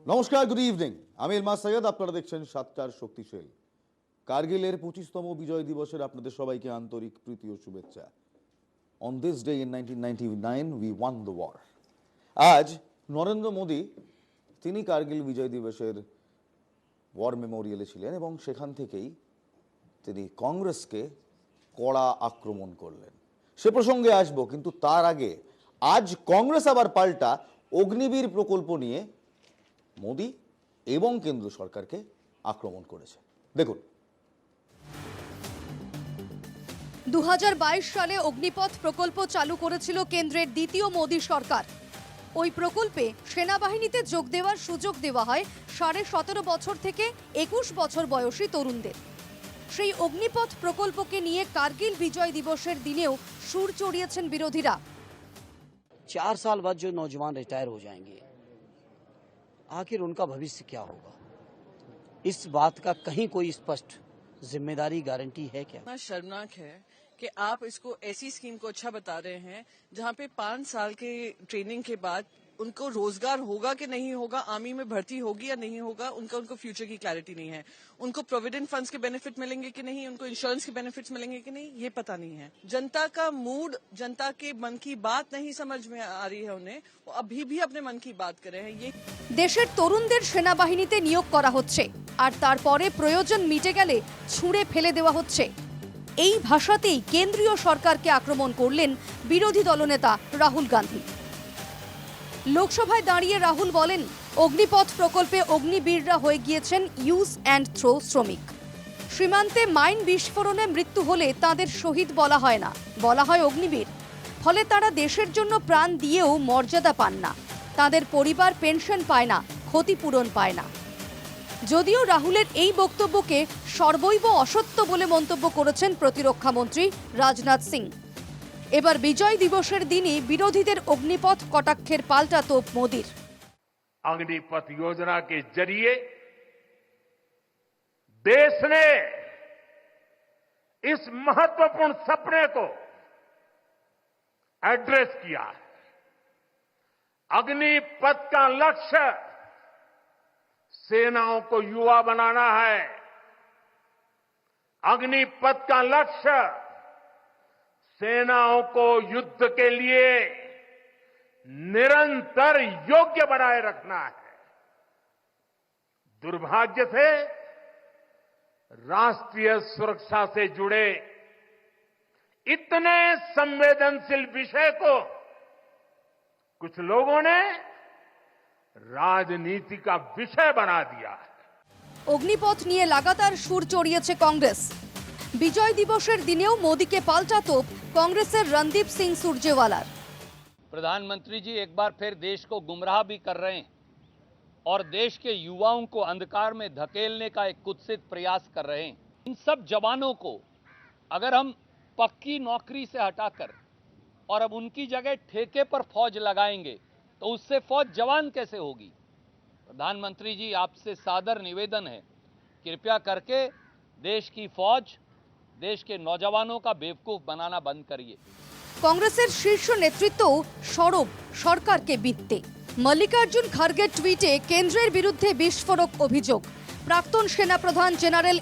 নমস্কার, good evening. আমি ইলমাস সৈয়দ, আপনারা দেখছেন সাতটার শক্তিশালী। কার্গিলের 25তম বিজয় দিবসের আপনাদের সবাইকে আন্তরিক প্রীতি ও শুভেচ্ছা। On this day in 1999 we won the war. আজ নরেন্দ্র মোদী তিনি কার্গিল বিজয় দিবসের ওয়ার মেমোরিয়ালে ছিলেন এবং সেখান থেকেই তিনি কংগ্রেসকে কড়া আক্রমণ করলেন। সে প্রসঙ্গে আসবো, কিন্তু তার আগে আজ কংগ্রেস আবার পাল্টা অগ্নিবীর প্রকল্প নিয়ে মোদী এবং কেন্দ্র সরকারকে আক্রমণ করেছে। দেখুন, 2022 সালে অগ্নিপথ প্রকল্প চালু করেছিল কেন্দ্রের দ্বিতীয় মোদী সরকার। ওই প্রকল্পে সেনাবাহিনীতে যোগ দেওয়ার সুযোগ দেওয়া হয় 17.5 বছর থেকে 21 বছর বয়সী তরুণদের। সেই অগ্নিপথ প্রকল্পকে নিয়ে কার্গিল বিজয় দিবসের দিনেও সুর চড়িয়েছেন বিরোধীরা। 4 साल बाद जो नौजवान रिटायर हो जाएंगे, आखिर उनका भविष्य क्या होगा? इस बात का कहीं कोई स्पष्ट जिम्मेदारी गारंटी है क्या? शर्मनाक है कि आप इसको ऐसी स्कीम को अच्छा बता रहे हैं जहां पे 5 साल के ट्रेनिंग के बाद उनको रोजगार होगा कि नहीं होगा, आर्मी में भर्ती होगी या नहीं होगा, उनको फ्यूचर की क्लैरिटी नहीं है। उनको प्रोविडेंट फंड्स के बेनिफिट मिलेंगे कि नहीं, उनको इंश्योरेंस के बेनिफिट्स मिलेंगे कि नहीं, ये पता नहीं है। जनता का मूड, जनता के मन की बात नहीं समझ में आ रही है उन्हें। वो अभी भी अपने मन की बात कर रहे हैं। ये দেশের তরুণদের সেনাবাহিনীতে নিয়োগ করা হচ্ছে, আর তারপরে প্রয়োজন মিটে গেলে ছুঁড়ে ফেলে দেওয়া হচ্ছে। এই ভাষাতেই কেন্দ্রীয় সরকারকে আক্রমণ করলেন বিরোধী দলনেতা রাহুল গান্ধী। লোকসভায় দাঁড়িয়ে রাহুল বলেন, অগ্নিপথ প্রকল্পে অগ্নিবীররা হয়ে গিয়েছেন ইউজ অ্যান্ড থ্রো শ্রমিক। সীমান্তে মাইন বিস্ফোরণে মৃত্যু হলে তাদের শহীদ বলা হয় না, বলা হয় অগ্নিবীর। ফলে তারা দেশের জন্য প্রাণ দিয়েও মর্যাদা পান না, তাদের পরিবার পেনশন পায় না, ক্ষতিপূরণ পায় না। যদিও রাহুলের এই বক্তব্যকে সর্বৈব অসত্য বলে মন্তব্য করেছেন প্রতিরক্ষা মন্ত্রী রাজনাথ সিং। এবার বিজয় দিবসের দিনই বিরোধীদের অগ্নিপথ কটাক্ষের পাল্টা তোপ মোদীর। अग्निपथ योजना के जरिए देश ने इस महत्वपूर्ण सपने को एड्रेस किया है। अग्निपथ का लक्ष्य सेनाओं को युवा बनाना है। अग्निपथ का लक्ष्य सेनाओं को युद्ध के लिए निरंतर योग्य बनाए रखना है। दुर्भाग्य से राष्ट्रीय सुरक्षा से जुड़े इतने संवेदनशील विषय को कुछ लोगों ने राजनीति का विषय बना दिया है। অগ্নিপথ নিয়ে লাগাতার সুর চড়িয়েছে কংগ্রেস। বিজয় দিবসের দিনেও মোদীকে পাল্টা তোপ কাংগ্রেসের রণদীপ সিং সুরজেওয়ালার। प्रधानमंत्री जी एक बार फिर देश को गुमराह भी कर रहे हैं और देश के युवाओं को अंधकार में धकेलने का एक कुत्सित प्रयास कर रहे हैं। इन सब जवानों को अगर हम पक्की नौकरी से हटाकर और अब उनकी जगह ठेके पर फौज लगाएंगे तो उससे फौज जवान कैसे होगी? प्रधानमंत्री जी, आपसे सादर निवेदन है, कृपया करके देश की फौज, देश के नौजवानों का बेवकूफ बनाना बंद करिए। কংগ্রেসের শীর্ষ নেতৃত্বও সরব সরকারকে বিত্তে। মল্লিকার্জুন খার্গের টুইটে কেন্দ্রের বিরুদ্ধে বিস্ফোরক অভিযোগ। প্রাক্তন সেনাপ্রধান জেনারেল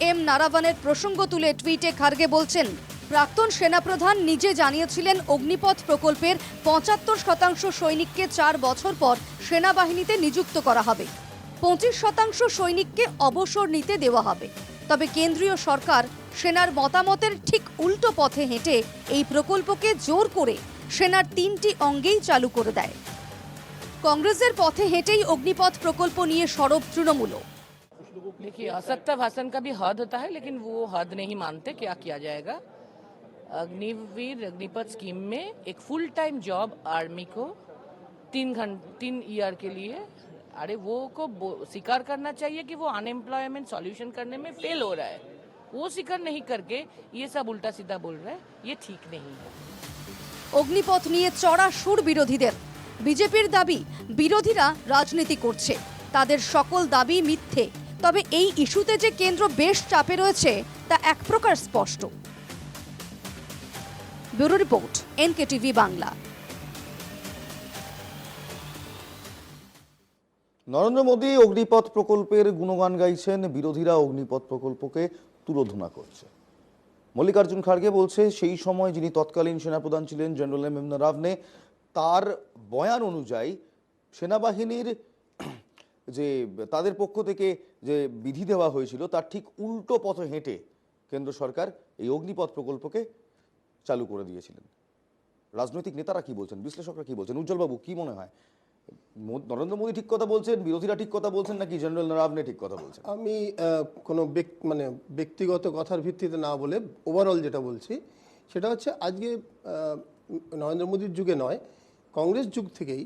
এম নারাবনের প্রসঙ্গ তুলে টুইটে খার্গে বলছেন, প্রাক্তন সেনাপ্রধান নিজে জানিয়েছিলেন অগ্নিপথ প্রকল্পের 75% সৈনিককে 4 বছর পর সেনাবাহিনীতে নিযুক্ত করা হবে, 25% সৈনিককে অবসর নিতে দেওয়া হবে। তবে কেন্দ্রীয় সরকার সেনার মতামতের ঠিক উল্টো পথে হেঁটে এই প্রকল্পকে জোর করে সেনার 3টি অঙ্গেই চালু করে দেয়। কংগ্রেসের পথে হেঁটেই অগ্নিপথ প্রকল্প নিয়ে সরব তৃণমূলও। देखिए, असत्य भाषण का भी हद होता है, लेकिन वो हद नहीं मानते। क्या किया जाएगा? अग्निवीर अग्निपथ स्कीम में एक फुल टाइम जॉब आर्मी को 3 ईयर के लिए, अरे वो को स्वीकार करना चाहिए कि वो अनएम्प्लॉयमेंट सॉल्यूशन करने में फेल हो रहा है। वो स्वीकार नहीं करके ये सब उल्टा सीधा बोल रहा है, ये ठीक नहीं है। অগ্নিপথ নিয়ে চড়া সুর বিরোধীদের। বিজেপির দাবি, বিরোধীরা রাজনীতি করছে, তাদের সকল দাবি মিথ্যে। তবে এই ইস্যুতে যে কেন্দ্র বেশ চাপে রয়েছে তা এক প্রকার স্পষ্ট। Bureau report, NKTV Bangla. Narendra Modi Agnipath প্রকল্পের গুণগান গাইছেন, বিরোধীরা অগ্নিপথ প্রকল্পকে তুলোধনা করছে। মল্লিকার্জুন খাড়গে বলছে সেই সময় যিনি তৎকালীন সেনাপ্রধান ছিলেন জেনারেল এম এম নারাবনে, তার বয়ান অনুযায়ী সেনাবাহিনীর যে তাদের পক্ষ থেকে যে বিধি দেওয়া হয়েছিল তার ঠিক উল্টো পথে হেঁটে কেন্দ্র সরকার এই অগ্নিপথ প্রকল্পকে চালু করে দিয়েছিলেন। রাজনৈতিক নেতারা কি বলছেন, বিশ্লেষকরা কি বলছেন? উজ্জ্বলবাবু, কি মনে হয়, নরেন্দ্র মোদী ঠিক কথা বলছেন, বিরোধীরা ঠিক কথা বলছেন, নাকি জেনারেল নারাবনে ঠিক কথা বলছেন? আমি কোনো ব্যক্তিগত কথার ভিত্তিতে না বলে ওভারঅল যেটা বলছি সেটা হচ্ছে আজকে নরেন্দ্র মোদীর যুগে নয়, কংগ্রেস যুগ থেকেই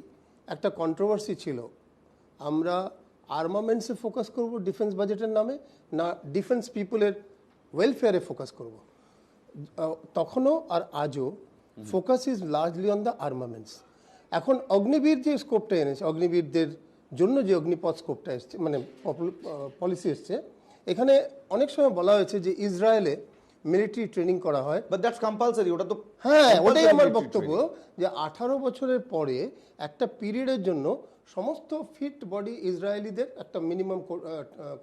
একটা কন্ট্রোভার্সি ছিল, আমরা আর্মামেন্টসে ফোকাস করব ডিফেন্স বাজেটের নামে, না ডিফেন্স পিপলের ওয়েলফেয়ারে ফোকাস করব। তখনও আর আজও focus is largely on the armaments. এখন অগ্নিবীর যে স্কোপটা এনেছে, অগ্নিবীরদের জন্য যে অগ্নিপথ স্কোপটা এসছে, মানে পলিসি এসছে, এখানে অনেক সময় বলা হয়েছে যে ইসরায়েলে মিলিটারি ট্রেনিং করা হয়, বাট দ্যাটস কম্পালসারি। ওটা তো হ্যাঁ, ওটাই আমার বক্তব্য, যে 18 বছরের পরে একটা পিরিয়ডের জন্য সমস্ত ফিট বডি ইসরায়েলিদের একটা মিনিমাম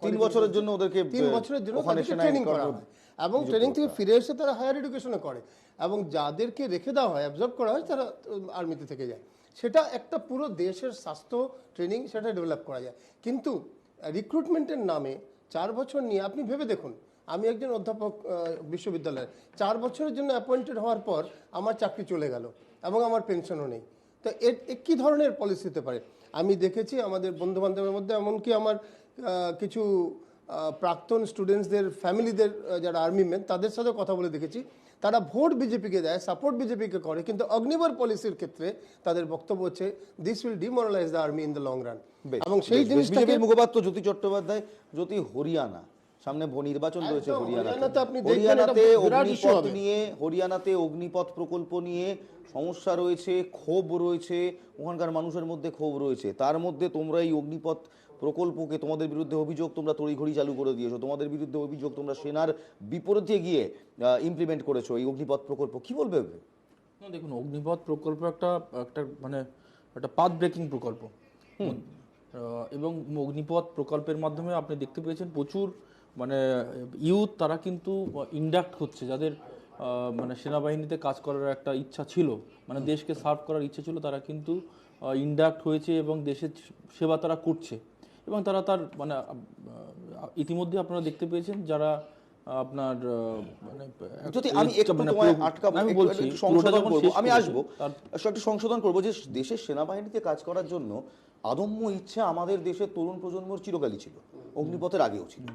3 বছরের জন্য ওদেরকে 3 বছরের জন্য ট্রেনিং করা হয়, এবং ট্রেনিং থেকে ফিরে এসে তারা হায়ার এডুকেশনে করে, এবং যাদেরকে রেখে দেওয়া হয়, অ্যাবজর্ব করা হয়, তারা আর্মিতে থেকে যায়। সেটা একটা পুরো দেশের স্বাস্থ্য ট্রেনিং, সেটা ডেভেলপ করা যায়। কিন্তু রিক্রুটমেন্টের নামে 4 বছর নিয়ে আপনি ভেবে দেখুন, আমি একজন অধ্যাপক বিশ্ববিদ্যালয়ের, 4 বছরের জন্য অ্যাপয়েন্টেড হওয়ার পর আমার চাকরি চলে গেল এবং আমার পেনশনও নেই। তো এর কী ধরনের পলিসি হতে পারে? আমি দেখেছি আমাদের বন্ধু বান্ধবের মধ্যে, এমনকি আমার কিছু প্রাক্তন স্টুডেন্টসদের ফ্যামিলিদের যারা আর্মি মেন, তাদের সাথে কথা বলে দেখেছি, তারা ভোট বিজেপিকে দেয়, সাপোর্ট বিজেপিকে করে, কিন্তু অগ্নিবর পলিসির ক্ষেত্রে তাদের বক্তব্য হচ্ছে this will demoralise the army in the long run. এবং সেই জিনিসটাকে মুখপাত্র জ্যোতি চট্টোপাধ্যায়, জ্যোতি, হরিয়ানা সামনে নির্বাচন রয়েছে, হরিয়ানাতে অগ্নিপথ প্রকল্প নিয়ে সমস্যা রয়েছে, ক্ষোভ রয়েছে, ওখানকার মানুষের মধ্যে ক্ষোভ রয়েছে। তার মধ্যে তোমরা এই অগ্নিপথ প্রকল্পকে, তোমাদের বিরুদ্ধে অভিযোগ তোমরা তড়িঘড়ি চালু করে দিয়েছো, তোমাদের বিরুদ্ধে অভিযোগ তোমরা সেনার বিপরীতে গিয়ে ইমপ্লিমেন্ট করেছো এই অগ্নিপথ প্রকল্প। কি বলবে? না দেখুন, অগ্নিপথ প্রকল্প একটা মানে একটা পাথ ব্রেকিং প্রকল্প, এবং অগ্নিপথ প্রকল্পের মাধ্যমে আপনি দেখতে পেয়েছেন প্রচুর মানে ইউথ তারা কিন্তু ইন্ডাক্ট হচ্ছে, যাদের মানে সেনাবাহিনীতে কাজ করার একটা ইচ্ছা ছিল, মানে দেশকে সার্ভ করার ইচ্ছা ছিল, তারা কিন্তু ইন্ডাক্ট হয়েছে এবং দেশের সেবা তারা করছে। এবং তারা তার মানে ইতিমধ্যে আপনারা দেখতে পেয়েছেন যারা আপনার মানে যদি আমি একটু তোমায় আটকাবো, আমি আসবো, একটু সংশোধন করবো যে দেশের সেনাবাহিনীতে কাজ করার জন্য আদম্য ইচ্ছা আমাদের দেশের তরুণ প্রজন্মর চিরকালই ছিল, অগ্নিপথের আগেও ছিল,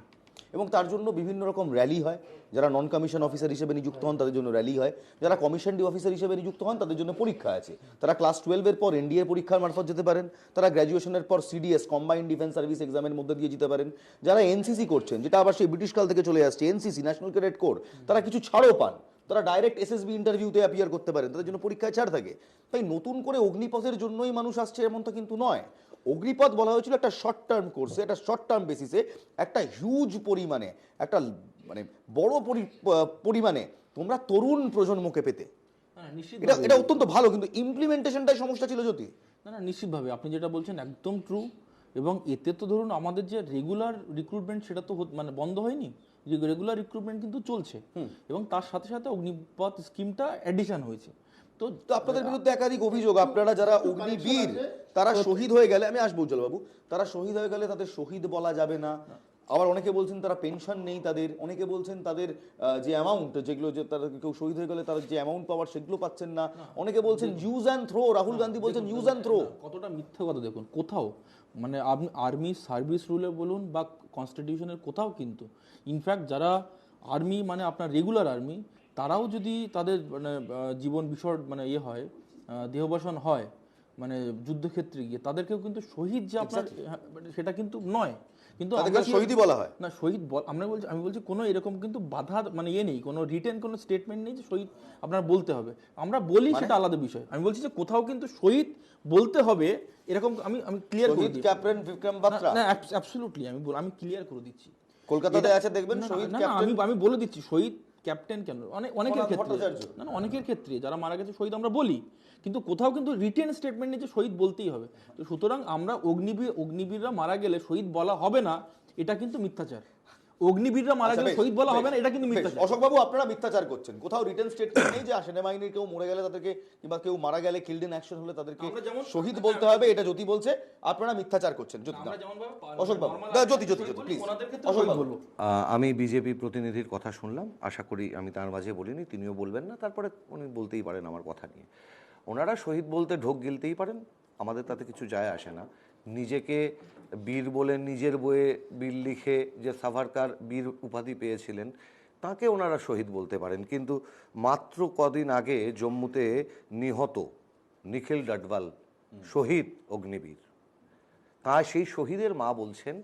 এবং তার জন্য বিভিন্ন রকম র্যালি হয়। যারা নন কমিশন অফিসার হিসেবে নিযুক্ত হন তাদের জন্য র্যালি হয়, যারা কমিশনড অফিসার হিসেবে নিযুক্ত হন তাদের জন্য পরীক্ষা আছে। তারা ক্লাস 12-এর পর এনডিএ পরীক্ষার মারফত যেতে পারেন, তারা গ্র্যাজুয়েশনের পর সিডিএস কম্বাইন্ড ডিফেন্স সার্ভিস এক্সামের মধ্যে দিয়ে যেতে পারেন। যারা এনসিসি করছেন, যেটা আবার সেই ব্রিটিশ কাল থেকে চলে আসছে, এনসিসি ন্যাশনাল ক্যাডেট কোর, তারা কিছু ছাড়ও পান, তারা ডাইরেক্ট এসএসবি ইন্টারভিউতে অ্যাপিয়ার করতে পারেন, তাদের জন্য পরীক্ষায় ছাড় থাকে। তাই নতুন করে অগ্নিপথের জন্যই মানুষ আসছে এমনটা কিন্তু নয়। অগ্নিপথ বলা হয়েছিল একটা শর্ট টার্ম কোর্সে, একটা শর্ট টার্ম বেসিসে, একটা হিউজ পরিমাণে, একটা মানে বড় পরিমাণে তোমরা তরুণ প্রজন্মকে পেতে, এটা অত্যন্ত ভালো, কিন্তু ইমপ্লিমেন্টেশনটাই সমস্যা ছিল। যদি না নিশ্চিতভাবে আপনি যেটা বলছেন একদম ট্রু, এবং এতে তো ধরুন আমাদের যে রেগুলার রিক্রুটমেন্ট সেটা তো মানে বন্ধ হয়নি, রেগুলার রিক্রুটমেন্ট কিন্তু চলছে, এবং তার সাথে সাথে অগ্নিপথ স্কিমটা অ্যাডিশন হয়েছে। তো আপনাদের বিরুদ্ধে একাধিক অভিযোগ, আপনারা যারা অগ্নিবীর তারা শহীদ হয়ে গেলে, আমি আসবো উজ্জ্বলবাবু, তারা শহীদ হয়ে গেলে তাদের শহীদ বলা যাবে না, আবার অনেকে বলছেন তারা পেনশন নেই তাদের, অনেকে বলছেন তাদের যে অ্যামাউন্ট, যেগুলো যে তারা কেউ শহীদ হয়ে গেলে তারা যে অ্যামাউন্ট পাওয়ার সেগুলো পাচ্ছেন না, অনেকে বলছেন use and throw, Rahul Gandhi বলছেন ইউজ অ্যান্ড থ্রো। কতটা মিথ্যা কথা দেখুন, কোথাও মানে আপনি আর্মি সার্ভিস রুলে বলুন বা কনস্টিটিউশনের কোথাও কিন্তু ইনফ্যাক্ট যারা আর্মি মানে আপনার রেগুলার আর্মি, তারাও যদি তাদের মানে জীবন বিসর্জন মানে ইয়ে হয়, দেহবসান হয় মানে যুদ্ধক্ষেত্রে গিয়ে, তাদেরকেও কিন্তু শহীদ যে আপনার সেটা কিন্তু নয়, কিন্তু শহীদই বলা হয় না। শহীদ আমি বলছি কোনো এরকম কিন্তু বাধা মানে ইয়ে নেই, কোনো রিটেন কোনো স্টেটমেন্ট নেই যে শহীদ আপনার বলতে হবে। আমরা বলি সেটা আলাদা বিষয়, আমি বলছি যে কোথাও কিন্তু শহীদ বলতে হবে এরকম আমি ক্লিয়ার করে দিই। ক্যাপ্টেন বিক্রম বাত্রা, না অ্যাবসলিউটলি আমি ক্লিয়ার করে দিচ্ছি। কলকাতাতে আছে দেখবেন শহীদ ক্যাপ্টেন, আমি বলে দিচ্ছি শহীদ ক্যাপ্টেন কেন, অনেকের ক্ষেত্রে, ভট্টাচার্য। না অনেকের ক্ষেত্রে যারা মারা গেছে শহীদ আমরা বলি, কিন্তু কোথাও কিন্তু রিটেন স্টেটমেন্ট নিয়ে যে শহীদ বলতেই হবে। তো সুতরাং আমরা অগ্নিবীররা মারা গেলে শহীদ বলা হবে না, এটা কিন্তু মিথ্যাচার। অগ্নিবীররা মারা গেলে শহীদ বলা হবে না, এটা কিন্তু মিথ্যাচার। অশোকবাবু, আপনারা মিথ্যাচার করছেন। কোথাও রিটেন স্টেটমেন্ট নেই যে সেনাবাহিনীর কেউ মরে গেলে তাদেরকে, কিংবা কেউ মারা গেলে কিল্ড ইন অ্যাকশন হলে তাদেরকে শহীদ বলতে হবে, এটা জ্যোতি বলছে। আপনারা মিথ্যাচার করছেন। অশোকবাবু, জ্যোতি প্লিজ। অশোকবাবু, আমি বিজেপি প্রতিনিধির কথা শুনলাম, আশা করি আমি তার মাঝে বলিনি, তিনিও বলবেন না, তারপরে উনি বলতেই পারেন আমার কথা নিয়ে। ওনারা শহীদ বলতে ঢোক গিলতেই পারেন, আমাদের তাতে কিছু যায় আসে না। নিজেকে বীর বলে নিজের বইয়ে বীর লিখে যে সাভারকার বীর উপাধি পেয়েছিলেন, তাকে ওনারা শহীদ বলতে পারেন। কিন্তু মাত্র কদিন আগে জম্মুতে নিহত নিখিল ডাডওয়াল শহীদ অগ্নিবীর, তা সেই শহীদের মা বলছেন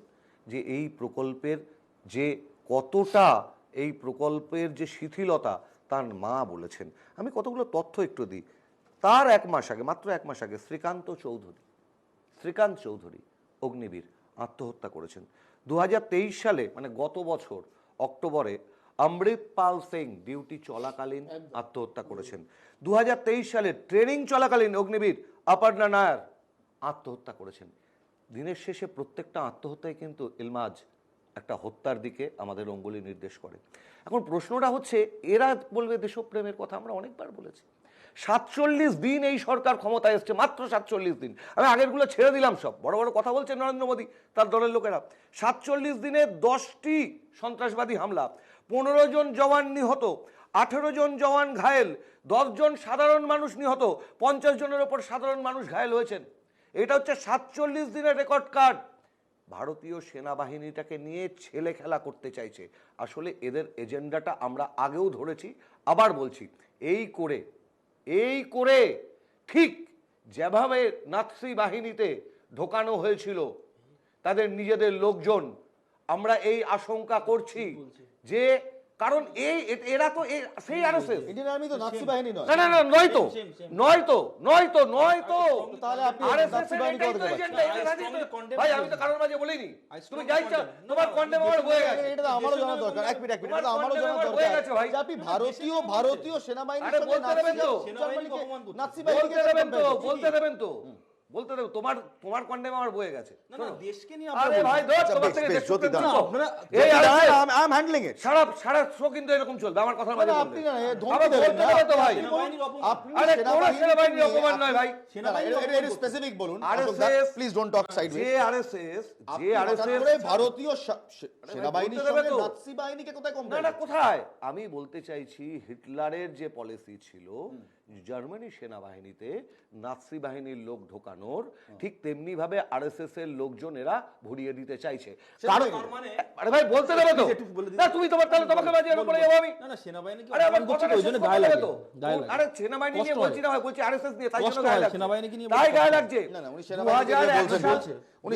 যে এই প্রকল্পের যে কতটা, এই প্রকল্পের যে শিথিলতা তার মা বলেছেন। আমি কতগুলো তথ্য একটু দিই। তার এক মাস আগে, মাত্র এক মাস আগে শ্রীকান্ত চৌধুরী অগ্নিবীর আত্মহত্যা করেছেন। 2023 সালে মানে গত বছর অক্টোবরে অমৃতপাল সিং ডিউটি চলাকালীন আত্মহত্যা করেছেন। 2023 সালে ট্রেনিং চলাকালীন অগ্নিবীর অপর্ণা নায়ার আত্মহত্যা করেছেন। দিনের শেষে প্রত্যেকটা আত্মহত্যায় কিন্তু ইলমাজ একটা হত্যার দিকে আমাদের অঙ্গুলি নির্দেশ করে। এখন প্রশ্নটা হচ্ছে, এরা বলবে দেশপ্রেমের কথা, আমরা অনেকবার বলেছি। 47 দিন এই সরকার ক্ষমতায় এসছে, মাত্র 47 দিন। আমি আগেরগুলো ছেড়ে দিলাম, সব বড় বড় কথা বলছে নরেন্দ্র মোদী তার দলের লোকেরা। 47 দিনে 10টি সন্ত্রাসবাদী হামলা, 15 জন জওয়ান নিহত, 18 জন জওয়ান ঘায়েল, 10 জন সাধারণ মানুষ নিহত, 50 জনের ওপর সাধারণ মানুষ ঘায়েল হয়েছেন। এটা হচ্ছে 47 দিনের রেকর্ড কার্ড। ভারতীয় সেনাবাহিনীটাকে নিয়ে ছেলে খেলা করতে চাইছে। আসলে এদের এজেন্ডাটা আমরা আগেও ধরেছি, আবার বলছি, এই করে ঠিক যেভাবে নাৎসি বাহিনীতে ঢোকানো হয়েছিল তাদের নিজেদের লোকজন, আমরা এই আশঙ্কা করছি যে, কারণ এরা তো সেই আরএসএস, ইন্ডিয়ান আর্মি তো নাৎসি বাহিনী নয়। না নয় তো তাহলে আপনি আরএসএস নাৎসি বাহিনী কথা বলছেন। ভাই আমি তো কারোর মাঝে বলিনি, তুমি যাইছো তোমার কন্ডেম আমার বয়ে গেছে। এটা তো আমারও জানা দরকার। এক মিনিট, এটা তো আমারও জানা দরকার যে আপনি ভারতীয় সেনাবাহিনীর সঙ্গে বলতে দেবেন তো, নাৎসি বাহিনীকে বলতে দেবেন তো, তোমার কন্ডেম আমার বয়ে গেছে। দেশকে নিয়ে আরে ভাই তোমার থেকে দেশ জ্যোতি দাও। এই আই এম হ্যান্ডলিং ইট। সারা শো কিন্তু এরকম চলবে আমার কথা মাঝে আপনি না ধমকি দেবেন না তো ভাই। আপনি আরে কোন সেনাবাহিনীর অপমান নয় ভাই, এর স্পেসিফিক বলুন। Please don't talk sideways. যে আরএসএস ভারতীয় সেনাবাহিনীর সঙ্গে নাৎসি বাহিনীকে কোথায় কম না কোথায়, আমি বলতে চাইছি হিটলারের যে পলিসি ছিল জার্মানি সেনাবাহিনীতে নাৎসি বাহিনীর লোক ঢোকানোর, ঠিক তেমনি ভাবে আরএসএস এর লোকজন এরা ভরিয়ে দিতে চাইছে। আরে ভাই বলতে দেবে তো, না তুমি তোমাকে বাজিয়ে পড়ে যাবো আমি। না সেনাবাহিনী কি, আরে আমার কথাটা ওই জন্য শেষ গায়ে করতে লাগে দেবে তো। আরে সেনাবাহিনী নিয়ে বলছি না ভাই, বলছি আরএসএস নিয়ে, তাই জন্য গায়ে লাগছে। সেনাবাহিনীকে নিয়ে তাই গায়ে লাগছে। না উনি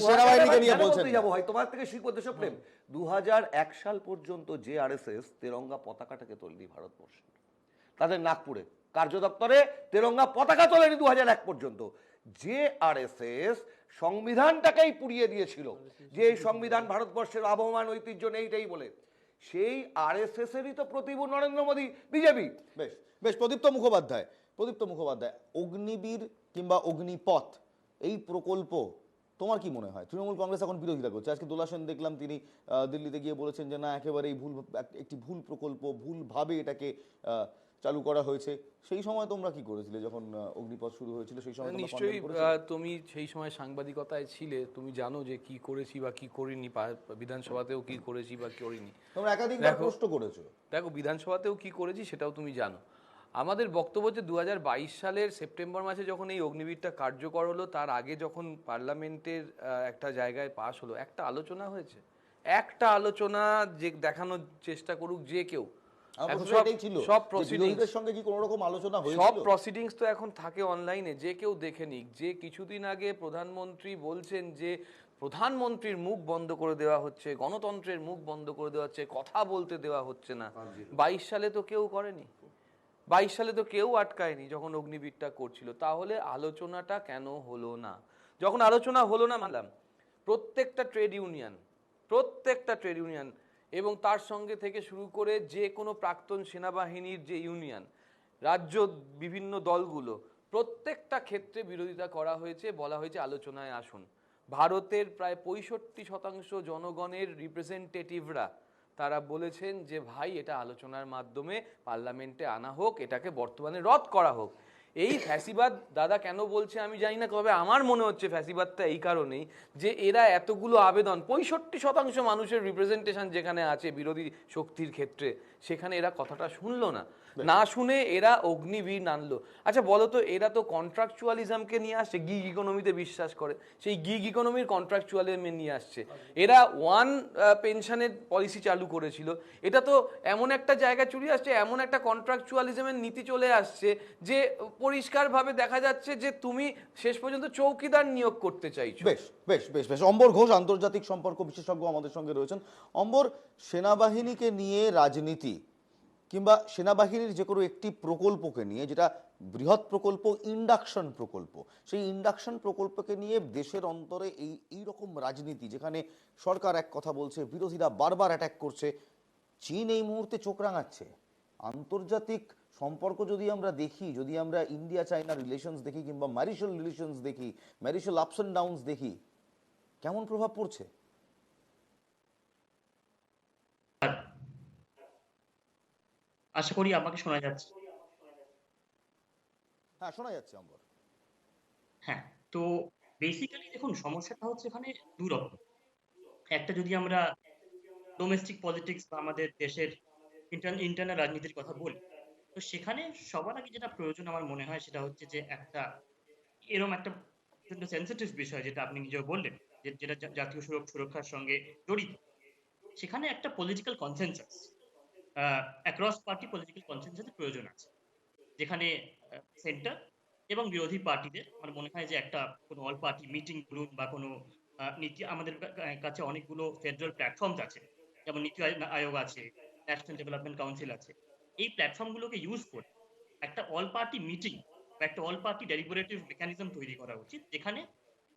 সেনাবাহিনীকে নিয়ে বলছেন। যাবো ভাই, তোমার থেকে শিখবো দেশপ্রেম। 2001 সাল পর্যন্ত যে আরএসএস তেরঙ্গা পতাকাটাকে তোলেনি ভারতবর্ষে, তাদের নাগপুরে কার্য দপ্তরে তেরঙ্গা পতাকা তোলেনি 2001 পর্যন্ত। যে আরএসএস সংবিধানটাকেই পুড়িয়ে দিয়েছিল, যে এই সংবিধান ভারতবর্ষের আবহমান ঐতিহ্য নেইটাই বলে, সেই আরএসএস এরই তো প্রতিভূ নরেন্দ্র মোদী, বিজেপি। বেশ প্রদীপ্ত মুখোপাধ্যায়, অগ্নিবীর কিংবা অগ্নিপথ এই প্রকল্প তোমার কি মনে হয়? তৃণমূল কংগ্রেস এখন বিরোধিতা করছে। আজকে দোলা সেন দেখলাম তিনি দিল্লিতে গিয়ে বলেছেন যে না, একেবারেই একটি ভুল প্রকল্প, ভুলভাবে এটাকে চালু করা হয়েছে। সেই সময় তোমরা কি করেছিলে যখন অগ্নিপথ শুরু হয়েছিল? সেই সময় নিশ্চয়ই তুমি সেই সময় সাংবাদিকতায় ছিলে, তুমি জানো যে কি করেছি বা কি করিনি, বিধানসভাতেও কি করেছি বা করিনি। তোমরা একাধিকবার প্রশ্ন করেছো। দেখো বিধানসভাতেও কি করেছি সেটাও তুমি জানো। আমাদের বক্তব্য যে 2022 সালের সেপ্টেম্বর মাসে যখন এই অগ্নিবীরটা কার্যকর হলো, তার আগে যখন পার্লামেন্টের একটা জায়গায় পাশ হলো, একটা আলোচনা হয়েছে, একটা আলোচনা যে দেখানোর চেষ্টা করুক যে কেউ। সব প্রসিডিংস তো এখন থাকে অনলাইনে, যে কেউ দেখে নিক। যে কিছুদিন আগে প্রধানমন্ত্রী বলছেন যে প্রধানমন্ত্রীর মুখ বন্ধ করে দেওয়া হচ্ছে, গণতন্ত্রের মুখ বন্ধ করে দেওয়া হচ্ছে, কথা বলতে দেওয়া হচ্ছে না। 22 সালে তো কেউ করেনি, 22 সালে তো কেউ আটকায়নি যখন অগ্নিবীরটা করছিল। তাহলে আলোচনাটা কেন হলো না? যখন আলোচনা হলো না, মানলাম প্রত্যেকটা ট্রেড ইউনিয়ন এবং তার সঙ্গে থেকে শুরু করে যে কোনো প্রাক্তন সেনাবাহিনীর যে ইউনিয়ন, রাজ্য বিভিন্ন দলগুলো, প্রত্যেকটা ক্ষেত্রে বিরোধিতা করা হয়েছে, বলা হয়েছে আলোচনায় আসুন। ভারতের প্রায় 65% জনগণের রিপ্রেজেন্টেটিভরা তারা বলেছেন যে ভাই এটা আলোচনার মাধ্যমে পার্লামেন্টে আনা হোক, এটাকে বর্তমানে রদ করা হোক। এই ফ্যাসিবাদ দাদা কেন বলছে আমি জানি না, তবে আমার মনে হচ্ছে ফ্যাসিবাদটা এই কারণেই যে এরা এতগুলো আবেদন, 65% মানুষের রিপ্রেজেন্টেশন যেখানে আছে বিরোধী শক্তির ক্ষেত্রে, সেখানে এরা কথাটা শুনলো না, না শুনে এরা অগ্নিবীর আনলো। আচ্ছা বলো তো, এরা তো কন্ট্রাকচুয়ালিজমকে নিয়ে আসছে, গিগ ইকোনমিতে বিশ্বাস করে, সেই গিগ ইকোনমির কন্ট্রাকচুয়ালিজমে নিয়ে আসছে। এরা ওয়ান পেনশনের পলিসি চালু করেছিল, এটা তো এমন একটা জায়গা চলে আসছে, এমন একটা কন্ট্রাকচুয়ালিজমের নীতি চলে আসছে যে পরিষ্কারভাবে দেখা যাচ্ছে যে তুমি শেষ পর্যন্ত চৌকিদার নিয়োগ করতে চাইছো। বেশ বেশ বেশ বেশ অম্বর ঘোষ আন্তর্জাতিক সম্পর্ক বিশেষজ্ঞ আমাদের সঙ্গে রয়েছেন। অম্বর, সেনাবাহিনীকে নিয়ে রাজনীতি কিংবা সেনাবাহিনীর যে কোনো একটি প্রকল্পকে নিয়ে, যেটা বৃহৎ প্রকল্প, ইন্ডাকশন প্রকল্প, সেই ইন্ডাকশন প্রকল্পকে নিয়ে দেশের অন্তরে এই রকম রাজনীতি, যেখানে সরকার এক কথা বলছে, বিরোধীরা বারবার অ্যাটাক করছে, চীন এই মুহূর্তে চোখ রাঙাচ্ছে। আন্তর্জাতিক সম্পর্ক যদি আমরা দেখি, যদি আমরা ইন্ডিয়া চায়না রিলেশনস দেখি কিংবা ম্যারিশাল রিলেশনস দেখি, ম্যারিশাল আপস অ্যান্ড ডাউনস দেখি, কেমন প্রভাব পড়ছে? আশা করি আমাকে শোনা যাচ্ছে। হ্যাঁ, শোনা যাচ্ছে অম্বর। হ্যাঁ, তো বেসিক্যালি দেখুন, সমস্যাটা হচ্ছে এখানে দুই রকম। একটা যদি আমরা ডোমেস্টিক পলিটিক্স বা আমাদের দেশের ইন্টারনাল রাজনীতির কথা বলি, তো সেখানে সবার আগে যেটা প্রয়োজন আমার মনে হয় সেটা হচ্ছে যে একটা এরকম একটা সেন্সিটিভ বিষয়, যেটা আপনি নিজেও বললেন, যেটা জাতীয় সুরক্ষার সঙ্গে জড়িত, সেখানে একটা political consensus, across party political কনসেনসাসের প্রয়োজন আছে, যেখানে সেন্টার এবং বিরোধী পার্টিদের আমার মনে হয় যে একটা কোনো অল পার্টি মিটিং বলুন বা কোনো নীতি, আমাদের কাছে অনেকগুলো ফেডারেল প্ল্যাটফর্মস আছে, যেমন নীতি আয়োগ আছে, ন্যাশনাল ডেভেলপমেন্ট কাউন্সিল আছে, এই প্ল্যাটফর্মগুলোকে ইউজ করে একটা অল পার্টি মিটিং বা একটা অল পার্টি ডেলিবারেটিভ মেকানিজম তৈরি করা উচিত, যেখানে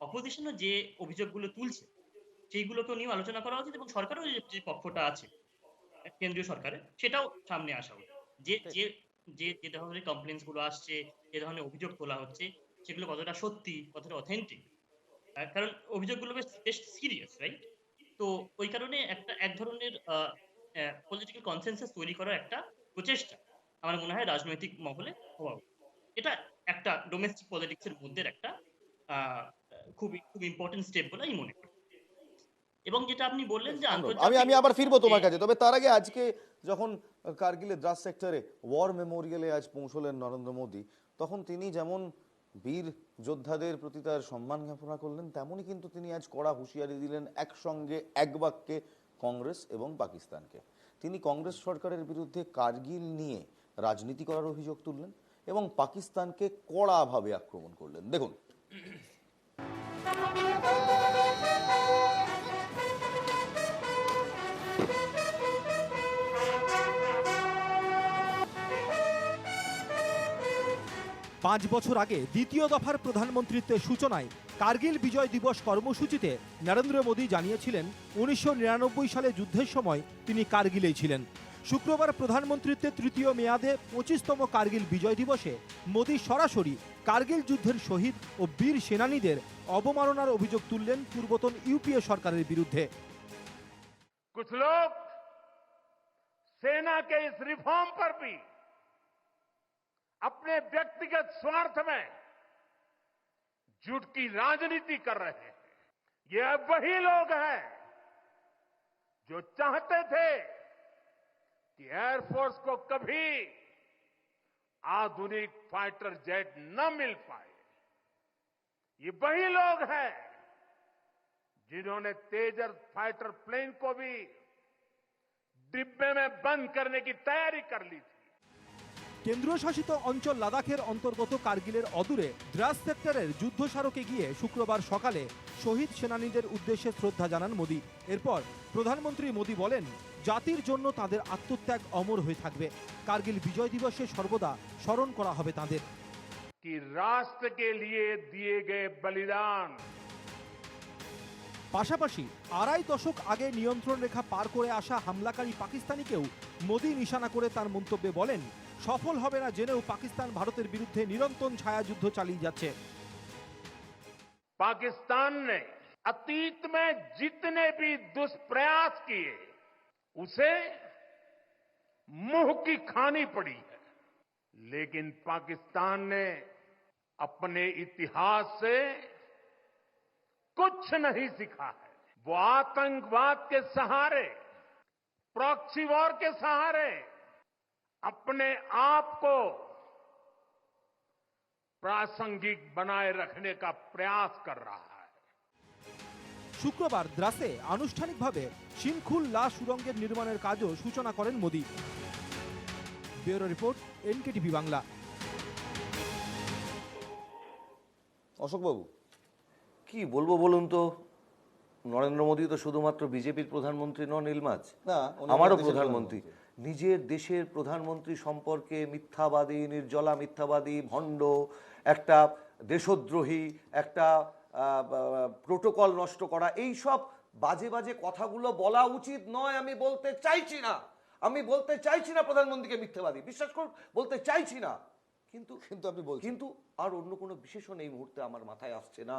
অপোজিশনে যে অভিযোগগুলো তুলছে সেইগুলোকেও নিয়ে আলোচনা করা উচিত, এবং সরকারও যে পক্ষটা আছে কেন্দ্রীয় সরকারের, সেটাও সামনে আসা উচিত। যে ধরনের কমপ্লেন্স গুলো আসছে, যে ধরনের অভিযোগ তোলা হচ্ছে, সেগুলো কতটা সত্যি, কতটা অথেন্টিক, কারণ অভিযোগগুলো বেশ সিরিয়াস, রাইট? তো ওই কারণে এক ধরনের পলিটিক্যাল কনসেনসাস তৈরি করার একটা প্রচেষ্টা আমার মনে হয় রাজনৈতিক মহলে হওয়া উচিত। এটা একটা ডোমেস্টিক পলিটিক্সের মধ্যে একটা খুব ইম্পর্টেন্ট স্টেপ বলে আমি মনে করি। এবং যেটা আপনি বললেন যে আমি আবার ফিরবো তোমার কাছে, তবে তার আগে আজকে যখন কার্গিলের দ্রাস সেক্টরে ওয়ার মেমোরিয়ালে আজ পৌঁছলেন নরেন্দ্র মোদী, তখন তিনি যেমন বীর যোদ্ধাদের প্রতি তার সম্মান জ্ঞাপনা করলেন, তেমনই কিন্তু তিনি আজ কড়া হুঁশিয়ারি দিলেন একসঙ্গে এক বাক্যে কংগ্রেস এবং পাকিস্তানকে। তিনি কংগ্রেস সরকারের বিরুদ্ধে কার্গিল নিয়ে রাজনীতি করার অভিযোগ তুললেন এবং পাকিস্তানকে কড়াভাবে আক্রমণ করলেন। দেখুন। 5 বছর আগে দ্বিতীয় দফার প্রধানমন্ত্রীত্বের সূচনায় কার্গিল বিজয় দিবস কর্মসূচিতে নরেন্দ্র মোদী জানিয়েছিলেন 1999 সালে যুদ্ধের সময় তিনি কার্গিলেই ছিলেন। শুক্রবার প্রধানমন্ত্রীত্বের তৃতীয় মেয়াদে 25তম কার্গিল বিজয় দিবসে মোদী সরাসরি কার্গিল যুদ্ধের শহীদ ও বীর সেনানীদের অবমাননার অভিযোগ তুললেন পূর্বতন ইউপিএ সরকারের বিরুদ্ধে। कुछ लोग सेना के इस रिफॉर्म पर भी अपने व्यक्तिगत स्वार्थ में झूठ की राजनीति कर रहे हैं। ये अब वही लोग हैं जो चाहते थे कि एयरफोर्स को कभी आधुनिक फाइटर जेट न मिल पाए। ये वही लोग हैं जिन्होंने तेजस फाइटर प्लेन को भी डिब्बे में बंद करने की तैयारी कर ली थी। কেন্দ্রীয় শাসিত অঞ্চল লাদাখের অন্তর্গত কার্গিলের অদূরে দ্রাস সেক্টরের যুদ্ধ স্মারকে গিয়ে শুক্রবার সকালে শহীদ সেনানীদের উদ্দেশ্যে শ্রদ্ধা জানান মোদী। এরপর প্রধানমন্ত্রী মোদী বলেন, জাতির জন্য তাদের আত্মত্যাগ অমর হয়ে থাকবে। কার্গিল বিজয় দিবসে সর্বদা স্মরণ করা হবে তাদের। कि राष्ट्र के लिए दिए गए बलिदान পাশাপাশি 2.5 দশক আগে নিয়ন্ত্রণ রেখা পার করে আসা হামলাকারী পাকিস্তানিকেও মোদি নিশানা করে তার মন্তব্যে বলেন, সফল হবে না জেনেও পাকিস্তান ভারতের বিরুদ্ধে নিরন্তর ছায়াযুদ্ধ চালিয়ে যাচ্ছে। पाकिस्तान ने अतीत में जितने भी दुष्प्रयास किए उसे मुंह की खानी पड़ी है, लेकिन पाकिस्तान ने अपने इतिहास से कुछ नहीं सीखा है। वो आतंकवाद के सहारे, प्रॉक्सी वॉर के सहारे अपने आप को प्रासंगिक बनाए रखने का प्रयास कर रहा है। শুক্রবার দ্রাসে আনুষ্ঠানিকভাবে শিনখুল লা সুড়ঙ্গের নির্মাণের কাজও সূচনা করেন Modi. Bureau report, NDTV Bangla. অশোকবাবু, কি বলবো বলুন তো, নরেন্দ্র মোদী তো শুধুমাত্র বিজেপির প্রধানমন্ত্রী নন ইলমাজ, না, আমারও প্রধানমন্ত্রী। নিজের দেশের প্রধানমন্ত্রী সম্পর্কে মিথ্যাবাদী, নির্জলা মিথ্যাবাদী, ভণ্ড, একটা দেশদ্রোহী, একটা প্রোটোকল নষ্ট করা, এই সব বাজে বাজে কথাগুলো বলা উচিত নয়। আমি বলতে চাইছি না, প্রধানমন্ত্রীকে মিথ্যাবাদী, বিশ্বাস করুন, বলতে চাইছি না, কিন্তু আপনি বলছেন। কিন্তু আর অন্য কোনো বিশেষণ এই মুহূর্তে আমার মাথায় আসছে না।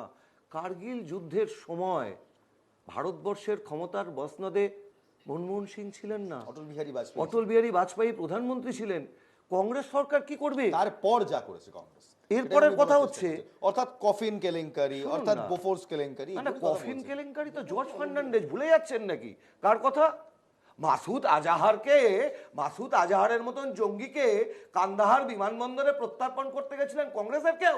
কার্গিল যুদ্ধের সময় ভারতবর্ষের ক্ষমতার বসনদে মনমোহন সিং ছিলেন না, অটল বিহারী বাজপেয়ী প্রধানমন্ত্রী ছিলেন। কংগ্রেস সরকার কি করবে? তারপর যা করেছে কংগ্রেস, এরপরের কথা হচ্ছে, অর্থাৎ কফিন কেলেঙ্কারি, অর্থাৎ বোফোর্স কেলেঙ্কারি। না, কফিন কেলেঙ্কারি তো জর্জ ফার্নান্ডেজ, ভুলে যাচ্ছেন নাকি? কার কথা? মাসুদ আজাহারের মতন জঙ্গিকে কান্দাহার বিমানবন্দরে প্রত্যার্পণ করতে গেছিলেন কংগ্রেসের কেউ?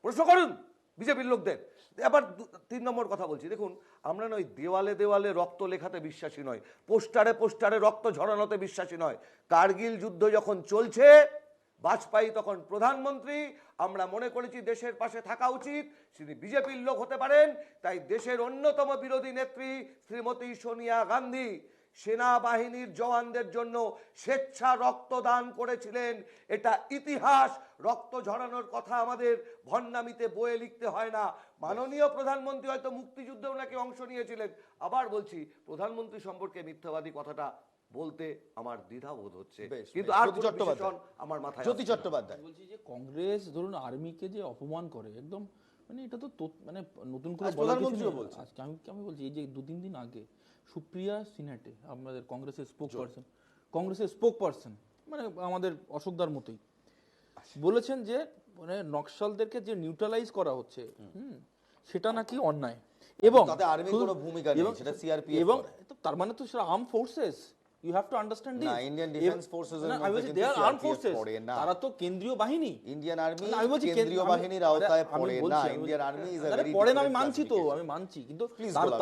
প্রশ্ন করুন বিজেপির লোকদের। এবার 3 নম্বর কথা বলছি, দেখুন, আমরা নয় দেওয়ালে দেওয়ালে রক্ত লেখাতে বিশ্বাসী নয়, পোস্টারে পোস্টারে রক্ত ঝরানোতে বিশ্বাসী নয়। কার্গিল যুদ্ধ যখন চলছে, বাজপেয়ী তখন প্রধানমন্ত্রী, আমরা মনে করেছি দেশের পাশে থাকা উচিত। তিনি বিজেপির লোক হতে পারেন, তাই দেশের অন্যতম বিরোধী নেত্রী শ্রীমতী সোনিয়া গান্ধী সেনাবাহিনীর জওয়ানদের জন্য স্বেচ্ছা রক্তদান করেছিলেন। এটা ইতিহাস। রক্ত ঝরানোর কথা আমাদের ভণ্ডামিতে বইয়ে লিখতে হয় না। মাননীয় প্রধানমন্ত্রী হয়তো মুক্তিযুদ্ধেও নাকি অংশ নিয়েছিলেন। আবার বলছি, প্রধানমন্ত্রী সম্পর্কে মিথ্যাবাদী কথাটা বলতে আমার দ্বিধাবোধ হচ্ছে, কিন্তু আর আমার মাথায় জ্যোতি চট্টোপাধ্যায় বলছি যে কংগ্রেস ধরুন আর্মিকে যে অপমান করে, একদম মানে এটা তো মানে নতুন করে বলার কিছু নেই। আজকে আমি বলছি, এই যে 2-3 দিন আগে সুপ্রিয়া সিনহাটে, আমাদের কংগ্রেসের স্পোক পারসন, মানে আমাদের অশোকদার মতোই, বলেছেন যে মানে নকশালদেরকে যে নিউট্রালাইজ করা হচ্ছে, সেটা নাকি অন্যায়, এবং তাতে আর্মির কোনো ভূমিকা নেই, সেটা সিআরপিএফ এবং তার মানে তো সেটা arm forces. You have to understand this. না, ইন্ডিয়ান ডিফেন্স ফোর্সেস এর মধ্যে কিন্তু they are armed forces, পড়ে না। তারা তো কেন্দ্রীয় বাহিনী। ইন্ডিয়ান আর্মি কেন্দ্রীয় বাহিনীর আওতায় পড়ে না। Indian army is a very পড়ে না, আমি মানছি, কিন্তু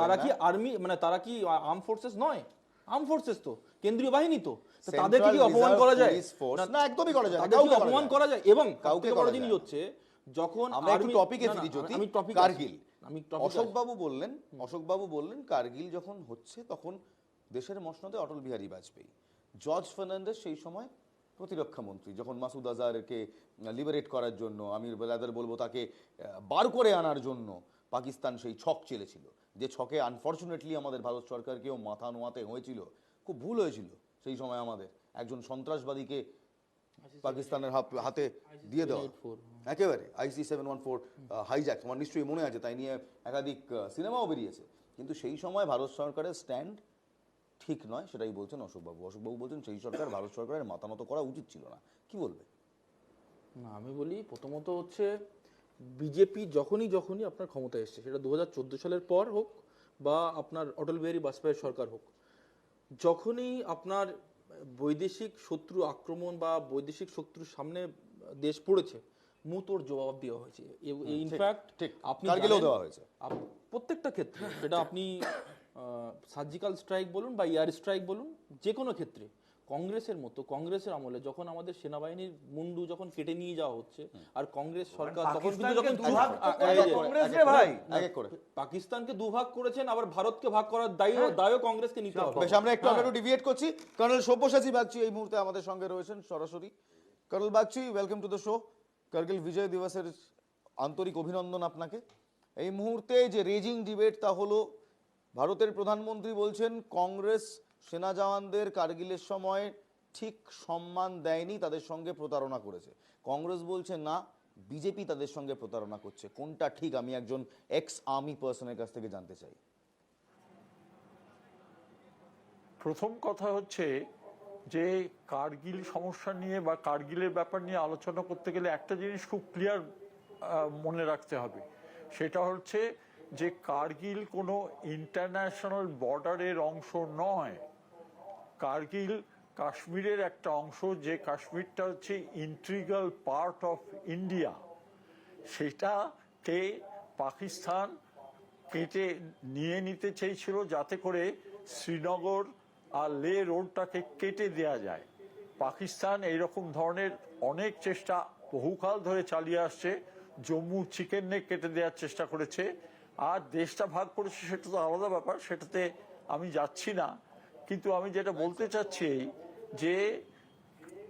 তারা কি আর্মি, মানে তারা কি আর্ম ফোর্সেস নয়? আর্ম ফোর্সেস তো কেন্দ্রীয় বাহিনী, তো তাদেরকে কি অপমান করা যায়? না, একদমই করা যায় না, কাউকে অপমান করা যায়। এবং কাউকে বড় জিনিস হচ্ছে, যখন আমরা একটু টপিকে ফিরি, জ্যোতি, কার্গিল, অশোকবাবু বললেন কার্গিল যখন হচ্ছে তখন দেশের মসনদে অটল বিহারী বাজপেয়ী, জর্জ ফার্নান্ডেজ সেই সময় প্রতিরক্ষা মন্ত্রী, যখন মাসুদ আজহারকে লিবারেট করার জন্য, আমি বলবো তাকে বার করে আনার জন্য পাকিস্তান সেই ছক চেলেছিল, যে ছকে আনফর্চুনেটলি আমাদের ভারত সরকারকেও মাথা নোয়াতে হয়েছিল। খুব ভুল হয়েছিল সেই সময় আমাদের, একজন সন্ত্রাসবাদীকে পাকিস্তানের হাতে দিয়ে দেওয়া, একেবারে IC-714 হাইজ্যাক, আমার নিশ্চয়ই মনে আছে, তাই নিয়ে একাধিক সিনেমাও বেরিয়েছে। কিন্তু সেই সময় ভারত সরকারের স্ট্যান্ড ঠিক নয়, সেটাই বলছেন অশোকবাবু বলছেন সেই সরকার, ভারত সরকারের মাথা নত করা উচিত ছিল না। কি বলবে? না, আমি বলি প্রথমত হচ্ছে বিজেপি যখনই আপনার ক্ষমতায় এসছে, সেটা 2014 সালের পর হোক বা আপনার অটল বিহারী বাজপেয়ীর সরকার হোক, যখনই আপনার বৈদেশিক শত্রু আক্রমণ বা বৈদেশিক শত্রুর সামনে দেশ পড়েছে, মুতোর জবাব দেওয়া হয়েছে। ইনফ্যাক্ট আপনি দেওয়া হয়েছে প্রত্যেকটা ক্ষেত্রে, সেটা আপনি সার্জিক্যাল স্ট্রাইক বলুন বা এয়ার স্ট্রাইক বলুন, যে কোনো ক্ষেত্রে কংগ্রেসের আমলে যখন আমাদের সেনাবাহিনীর মুন্ডু যখন কেটে নিয়ে যাওয়া হচ্ছে, আর কংগ্রেস সরকার তখন পাকিস্তানকে দুভাগ করেছেন, আবার ভারতকে ভাগ করার দায়ও কংগ্রেসকে নিতে হবে। আমরা একটু ডিভিয়েট করছি। কর্নেল সব্যসাচী বাগচি এই মুহূর্তে আমাদের সঙ্গে রয়েছেন সরাসরি। Colonel Bagchi, welcome to the show. Kargil Vijay দিবসের আন্তরিক অভিনন্দন আপনাকে। এই মুহূর্তে যে রেজিং ডিবেট তা হলো ভারতের প্রধানমন্ত্রী বলছেন কংগ্রেস সেনা জওয়ানদের কার্গিলের সময় ঠিক সম্মান দেয়নি, তাদের সঙ্গে প্রতারণা করেছে। কংগ্রেস বলছে না, বিজেপি তাদের সঙ্গে প্রতারণা করছে। কোনটা ঠিক, আমি একজন এক্স আর্মি পার্সনের কাছ থেকে জানতে চাই। প্রথম কথা হচ্ছে যে কার্গিল সমস্যা নিয়ে বা কার্গিলের ব্যাপার নিয়ে আলোচনা করতে গেলে একটা জিনিস খুব ক্লিয়ার মনে রাখতে হবে, সেটা হচ্ছে যে কার্গিল কোনো ইন্টারন্যাশনাল বর্ডারের অংশ নয়। কার্গিল কাশ্মীরের একটা অংশ, যে কাশ্মীরটা হচ্ছে ইন্টিগ্রাল পার্ট অফ ইন্ডিয়া। সেটাকে পাকিস্তান কেটে নিয়ে নিতে চেয়েছিল যাতে করে শ্রীনগর আর লে রোডটাকে কেটে দেয়া যায়। পাকিস্তান এইরকম ধরনের অনেক চেষ্টা বহুকাল ধরে চালিয়ে আসছে। জম্মু চিকেন নেক কেটে দেওয়ার চেষ্টা করেছে, আর দেশটা ভাগ করেছে সেটা তো আলাদা ব্যাপার, সেটাতে আমি যাচ্ছি না। কিন্তু আমি যেটা বলতে চাচ্ছি যে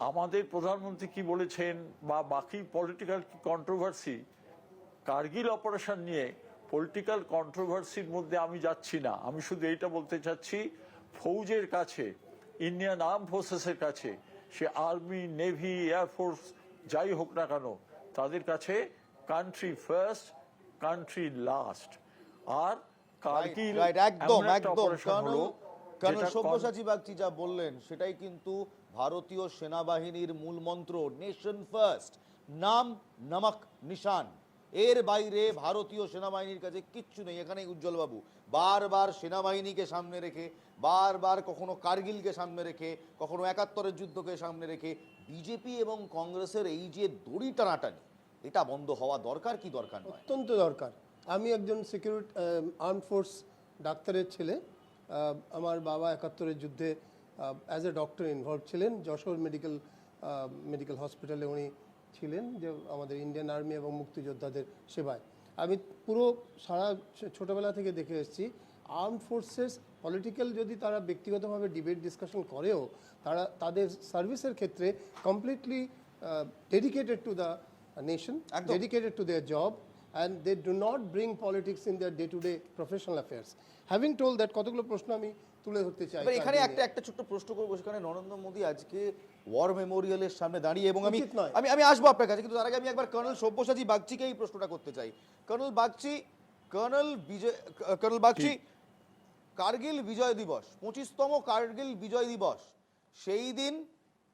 আমাদের প্রধানমন্ত্রী কি বলেছেন বা বাকি পলিটিক্যাল কন্ট্রোভার্সি, কার্গিল অপারেশন নিয়ে পলিটিক্যাল কন্ট্রোভার্সির মধ্যে আমি যাচ্ছি না। আমি শুধু এইটা বলতে চাচ্ছি, ফৌজের কাছে, ইন্ডিয়ান আর্ম ফোর্সেসের কাছে, সে আর্মি, নেভি, এয়ারফোর্স যাই হোক না কেন, তাদের কাছে কান্ট্রি ফার্স্ট, কান্ট্রি লাস্ট। আর কার্গিল একদম কর্নেল সব্যসাচী বাগচি যা বললেন সেটাই কিন্তু ভারতীয় সেনাবাহিনীর মূল মন্ত্র, নেশন ফার্স্ট, নাম নমক নিশান। এর বাইরে ভারতীয় সেনাবাহিনীর কাছে কিচ্ছু নেই। এখানে উজ্জ্বল বাবু বারবার সেনাবাহিনীকে সামনে রেখে, বারবার কখনো কার্গিলকে সামনে রেখে, কখনো ৭১-এর যুদ্ধকে সামনে রেখে বিজেপি এবং কংগ্রেসের এই যে দড়ি টানাটানি, এটা বন্ধ হওয়া দরকার কি দরকার নয়? অত্যন্ত দরকার। আমি একজন সিকিউরিটি আর্ম ফোর্স ডাক্তারের ছেলে। আমার বাবা ৭১-এর যুদ্ধে অ্যাজ এ ডক্টর ইনভলভ ছিলেন। যশোর মেডিকেল হসপিটালে উনি ছিলেন, যে আমাদের ইন্ডিয়ান আর্মি এবং মুক্তিযোদ্ধাদের সেবায়। আমি পুরো সারা ছোটোবেলা থেকে দেখে এসেছি আর্ম ফোর্সেস পলিটিক্যাল, যদি তারা ব্যক্তিগতভাবে ডিবেট ডিসকাশন করেও, তারা তাদের সার্ভিসের ক্ষেত্রে completely dedicated to the nation, dedicated to their job, and they do not bring politics in their day-to-day professional affairs. Having told that, কতগুলো প্রশ্ন আমি তুলে ধরতে চাই। এখানে একটা ছোট্ট প্রশ্ন করবো। সেখানে নরেন্দ্র মোদী আজকে ওয়ার মেমোরিয়ালের সামনে দাঁড়িয়ে, এবং আমি আসবো আপনার কাছে, কিন্তু তার আগে আমি একবার কর্নেল সব্যসাচী বাগচিকে এই প্রশ্নটা করতে চাই। কর্নেল বাগচি, কার্গিল বিজয় দিবস, 25তম কার্গিল বিজয় দিবস, সেই দিন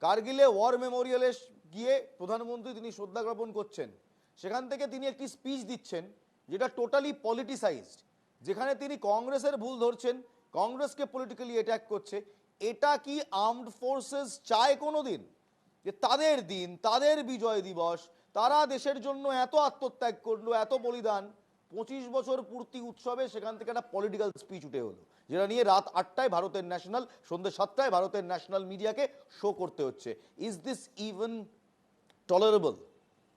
কার্গিলে ওয়ার মেমোরিয়ালে গিয়ে প্রধানমন্ত্রী তিনি শ্রদ্ধা জ্ঞাপন করছেন। সেখান থেকে তিনি একটি স্পিচ দিচ্ছেন যেটা টোটালি পলিটিসাইজড, যেখানে তিনি কংগ্রেসের ভুল ধরছেন, কংগ্রেসকে পলিটিক্যালি অ্যাটাক করছে। এটা কি আর্মড ফোর্সেস চায় কোনোদিন যে তাদের দিন, তাদের বিজয় দিবস, তারা দেশের জন্য এত আত্মত্যাগ করলো, এত বলিদান, 25 বছর পূর্তি উৎসবে সেখান থেকে একটা পলিটিক্যাল স্পিচ উঠে হলো, যেটা নিয়ে রাত 8টায় ভারতের ন্যাশনাল, সন্ধ্যে 7টায় ভারতের ন্যাশনাল মিডিয়াকে শো করতে হচ্ছে। Is this even tolerable,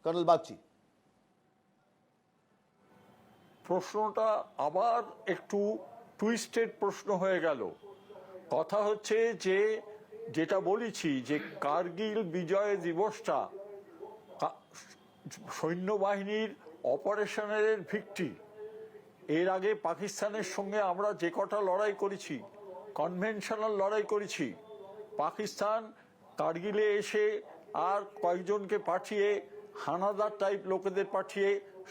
colonel Bagchi? প্রশ্নটা আবার একটু টুইস্টেড প্রশ্ন হয়ে গেল। কথা হচ্ছে যে যেটা বলেছি যে কার্গিল বিজয় দিবসটা সৈন্যবাহিনীর অপারেশনের ভিত্তি। এর আগে পাকিস্তানের সঙ্গে আমরা যে কটা লড়াই করেছি, কনভেনশনাল লড়াই করেছি, পাকিস্তান কার্গিলে এসে আর কয়েকজনকে পাঠিয়ে, হানাদার টাইপ লোকেদের পাঠিয়ে,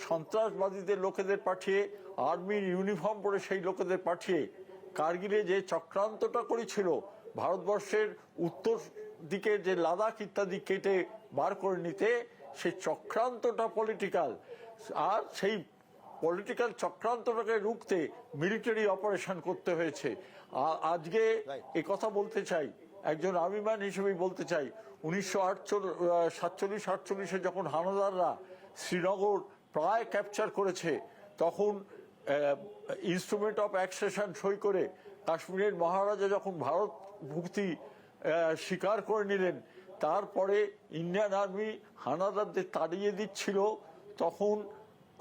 সন্ত্রাসবাদীদের লোকেদের পাঠিয়ে, আর্মির ইউনিফর্ম পরে সেই লোকেদের পাঠিয়ে কার্গিলে যে চক্রান্তটা করেছিল, ভারতবর্ষের উত্তর দিকে যে লাদাখ ইত্যাদি কেটে বার করে নিতে, সেই চক্রান্তটা পলিটিক্যাল। আর সেই পলিটিক্যাল চক্রান্তটাকে রুখতে মিলিটারি অপারেশন করতে হয়েছে। আজকে এ কথা বলতে চাই, একজন আর্মি ম্যান হিসেবেই বলতে চাই, 1947-48 যখন হানাদাররা শ্রীনগর প্রায় ক্যাপচার করেছে, তখন ইনস্ট্রুমেন্ট অফ অ্যাকসেশন সই করে কাশ্মীরের মহারাজা যখন ভারত মুক্তি স্বীকার করে নিলেন, তারপরে ইন্ডিয়ান আর্মি হানাদারদের তাড়িয়ে দিচ্ছিল, তখন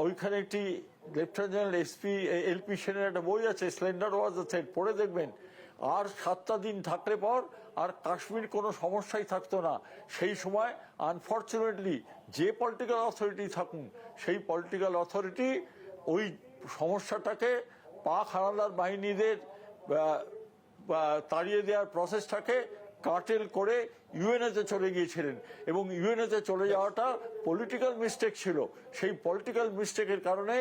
ওইখানে একটি লেফটেন্যান্ট জেনারেল এলপি সেনের একটা বই আছে, স্লেন্ডার ওয়াজ দ্য থ্রেড, পড়ে দেখবেন। আর 7টা দিন থাকলে পর আর কাশ্মীর কোনো সমস্যাই থাকতো না। সেই সময় আনফর্চুনেটলি যে পলিটিক্যাল অথরিটি থাকুন, সেই পলিটিক্যাল অথরিটি ওই সমস্যাটাকে পাক হানাদার বাহিনীদের তাড়িয়ে দেওয়ার প্রসেসটাকে কার্টেল করে ইউএনএতে চলে গিয়েছিলেন, এবং ইউএনএতে চলে যাওয়াটা পলিটিক্যাল মিস্টেক ছিল। সেই পলিটিক্যাল মিস্টেকের কারণে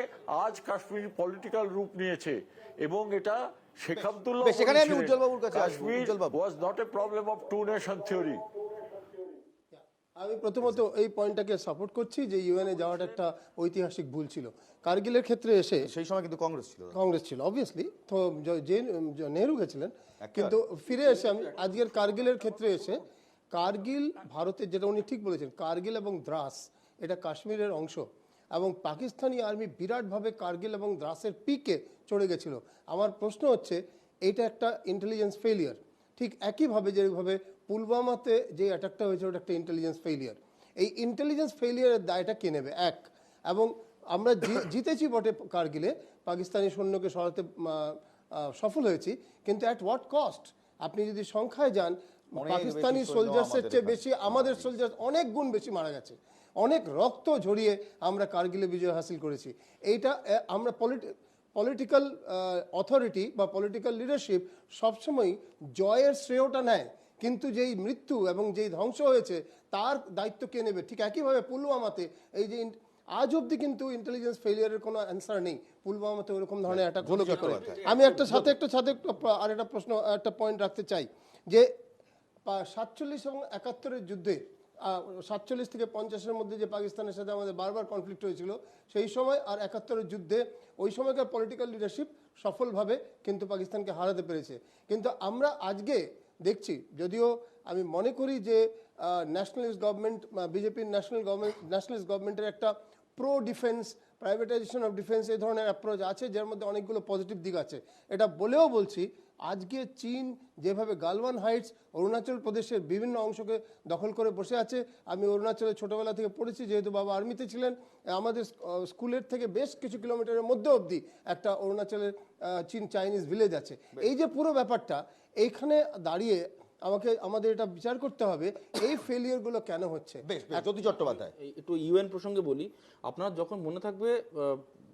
আজ কাশ্মীর পলিটিক্যাল রূপ নিয়েছে, এবং এটা Sheikh Abdullah Kashmir was not a problem of two nation theory. আমি প্রথমত এই পয়েন্টটাকে সাপোর্ট করছি যে ইউএনএ যাওয়াটা একটা ঐতিহাসিক ভুল ছিল। কার্গিলের ক্ষেত্রে এসে সেই সময় কিন্তু কংগ্রেস ছিল অবভিয়াসলি, তো নেহরু গেছিলেন, কিন্তু ফিরে এসে আমি আজকের কার্গিলের ক্ষেত্রে এসে, কার্গিল ভারতের, যেটা উনি ঠিক বলেছেন, কার্গিল এবং দ্রাস এটা কাশ্মীরের অংশ, এবং পাকিস্তানি আর্মি বিরাটভাবে কার্গিল এবং দ্রাসের পিকে চড়ে গেছিল। আমার প্রশ্ন হচ্ছে, এটা একটা ইন্টেলিজেন্স ফেলিয়ার, ঠিক একইভাবে যেভাবে পুলওয়ামাতে যে অ্যাটাকটা হয়েছে ওটা একটা ইন্টেলিজেন্স ফেলিয়ার। এই ইন্টেলিজেন্স ফেলিয়ারের দায়টা কে নেবে? এবং আমরা জিতেছি বটে কার্গিলে, পাকিস্তানি সৈন্যকে সরাতে সফল হয়েছি, কিন্তু অ্যাট হোয়াট কস্ট? আপনি যদি সংখ্যায় যান, পাকিস্তানি সোলজার্সের চেয়ে বেশি আমাদের সোলজার অনেক গুণ বেশি মারা গেছে, অনেক রক্ত ঝরিয়ে আমরা কার্গিলে বিজয় হাসিল করেছি। এইটা আমরা পলিটিক্যাল অথরিটি বা পলিটিক্যাল লিডারশিপ সবসময় জয়ের শ্রেয়টা নেয়, কিন্তু যেই মৃত্যু এবং যেই ধ্বংস হয়েছে তার দায়িত্ব কে নেবে? ঠিক একইভাবে পুলওয়ামাতে এই যে আজ অব্দি কিন্তু ইন্টেলিজেন্স ফেলিয়ারের কোনো অ্যান্সার নেই। পুলওয়ামাতে ওরকম ধরনের অ্যাটাক হলো কি করে? আমি একটা সাথে আর একটা প্রশ্ন, একটা পয়েন্ট রাখতে চাই, যে 47 এবং 71-এর যুদ্ধে, 47 থেকে 50-এর মধ্যে যে পাকিস্তানের সাথে আমাদের বারবার কনফ্লিক্ট হয়েছিল, সেই সময় আর 71-এর যুদ্ধে ওই সময়কার পলিটিক্যাল লিডারশিপ সফলভাবে কিন্তু পাকিস্তানকে হারাতে পেরেছে। কিন্তু আমরা আজকে দেখছি, যদিও আমি মনে করি যে ন্যাশনালিস্ট গভর্নমেন্ট, বিজেপির ন্যাশনালিস্ট গভর্নমেন্টের একটা pro defence, privatisation of defence এই ধরনের অ্যাপ্রোচ আছে, যার মধ্যে অনেকগুলো পজিটিভ দিক আছে। এটা বলেও বলছি, আজকে চীন যেভাবে গালওয়ান হাইটস, অরুণাচল প্রদেশের বিভিন্ন অংশকে দখল করে বসে আছে। আমি অরুণাচলে ছোটোবেলা থেকে পড়েছি, যেহেতু বাবা আর্মিতে ছিলেন, আমাদের স্কুলের থেকে বেশ কিছু কিলোমিটারের মধ্যে অবধি একটা অরুণাচলের চাইনিজ ভিলেজ আছে। এই যে পুরো ব্যাপারটা, এইখানে দাঁড়িয়ে আমাদের এটা বিচার করতে হবে, এই ফেলিয়ার গুলো কেন হচ্ছে। জ্যোতি চট্টোপাধ্যায়, একটু ইউএন প্রসঙ্গে বলি। আপনার যখন মনে থাকবে,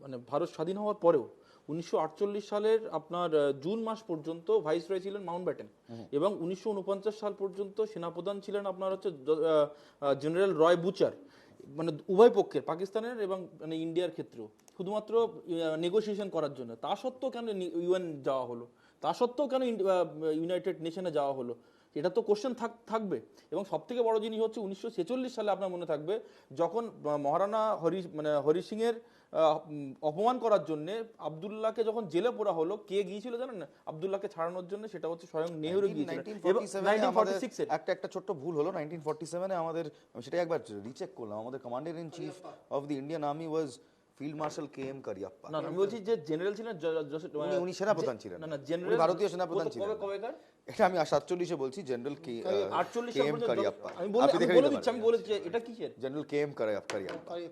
মানে ভারত স্বাধীন হওয়ার পরেও 1948 সালের আপনার জুন মাস পর্যন্ত ভাইসরয় ছিলেন মাউন্টব্যাটেন, এবং 1949 সাল পর্যন্ত সেনাপ্রধান ছিলেন আপনার হচ্ছে জেনারেল রয় বুচার। মানে উভয় পক্ষের, পাকিস্তানের এবং মানে ইন্ডিয়ার ক্ষেত্রেও, শুধুমাত্র নেগোসিয়েশন করার জন্য। তা সত্ত্বেও কেন ইউএন যাওয়া হলো? তা সত্ত্বেও কেন ইউনাইটেড নেশনে যাওয়া হলো? এটা তো কোশ্চেন থাকবে। এবং সব থেকে বড় জিনিস হচ্ছে 1946 সালে আপনার মনে থাকবে, যখন মহারানা হরি সিং এর অপমান করার জন্য আব্দুল্লাহকে যখন জেলে পোড়া হলো, কে গিয়েছিল জানেন না আব্দুল্লাহকে ছাড়ানোর জন্য? সেটা হচ্ছে স্বয়ং নেহরু গিয়েছিলেন। 1946 একটা ছোট্ট ভুল হলো, 1947-এ আমাদের, সেটা একবার রিচেক করলাম, আমাদের commander in chief of the Indian army was field marshal KM Cariappa. না, আমি বলছি যে জেনারেল ছিলেন, উনি সেনাপ্রধান ছিলেন। না, জেনারেল ভারতীয় সেনাপ্রধান ছিলেন। এটা আমি 47-এ বলছি, জেনারেল KM কারিয়াপ্পা। আমি বলে দিচ্ছি, আমি বলেছি এটা কিসের? জেনারেল KM কারিয়াপ্পা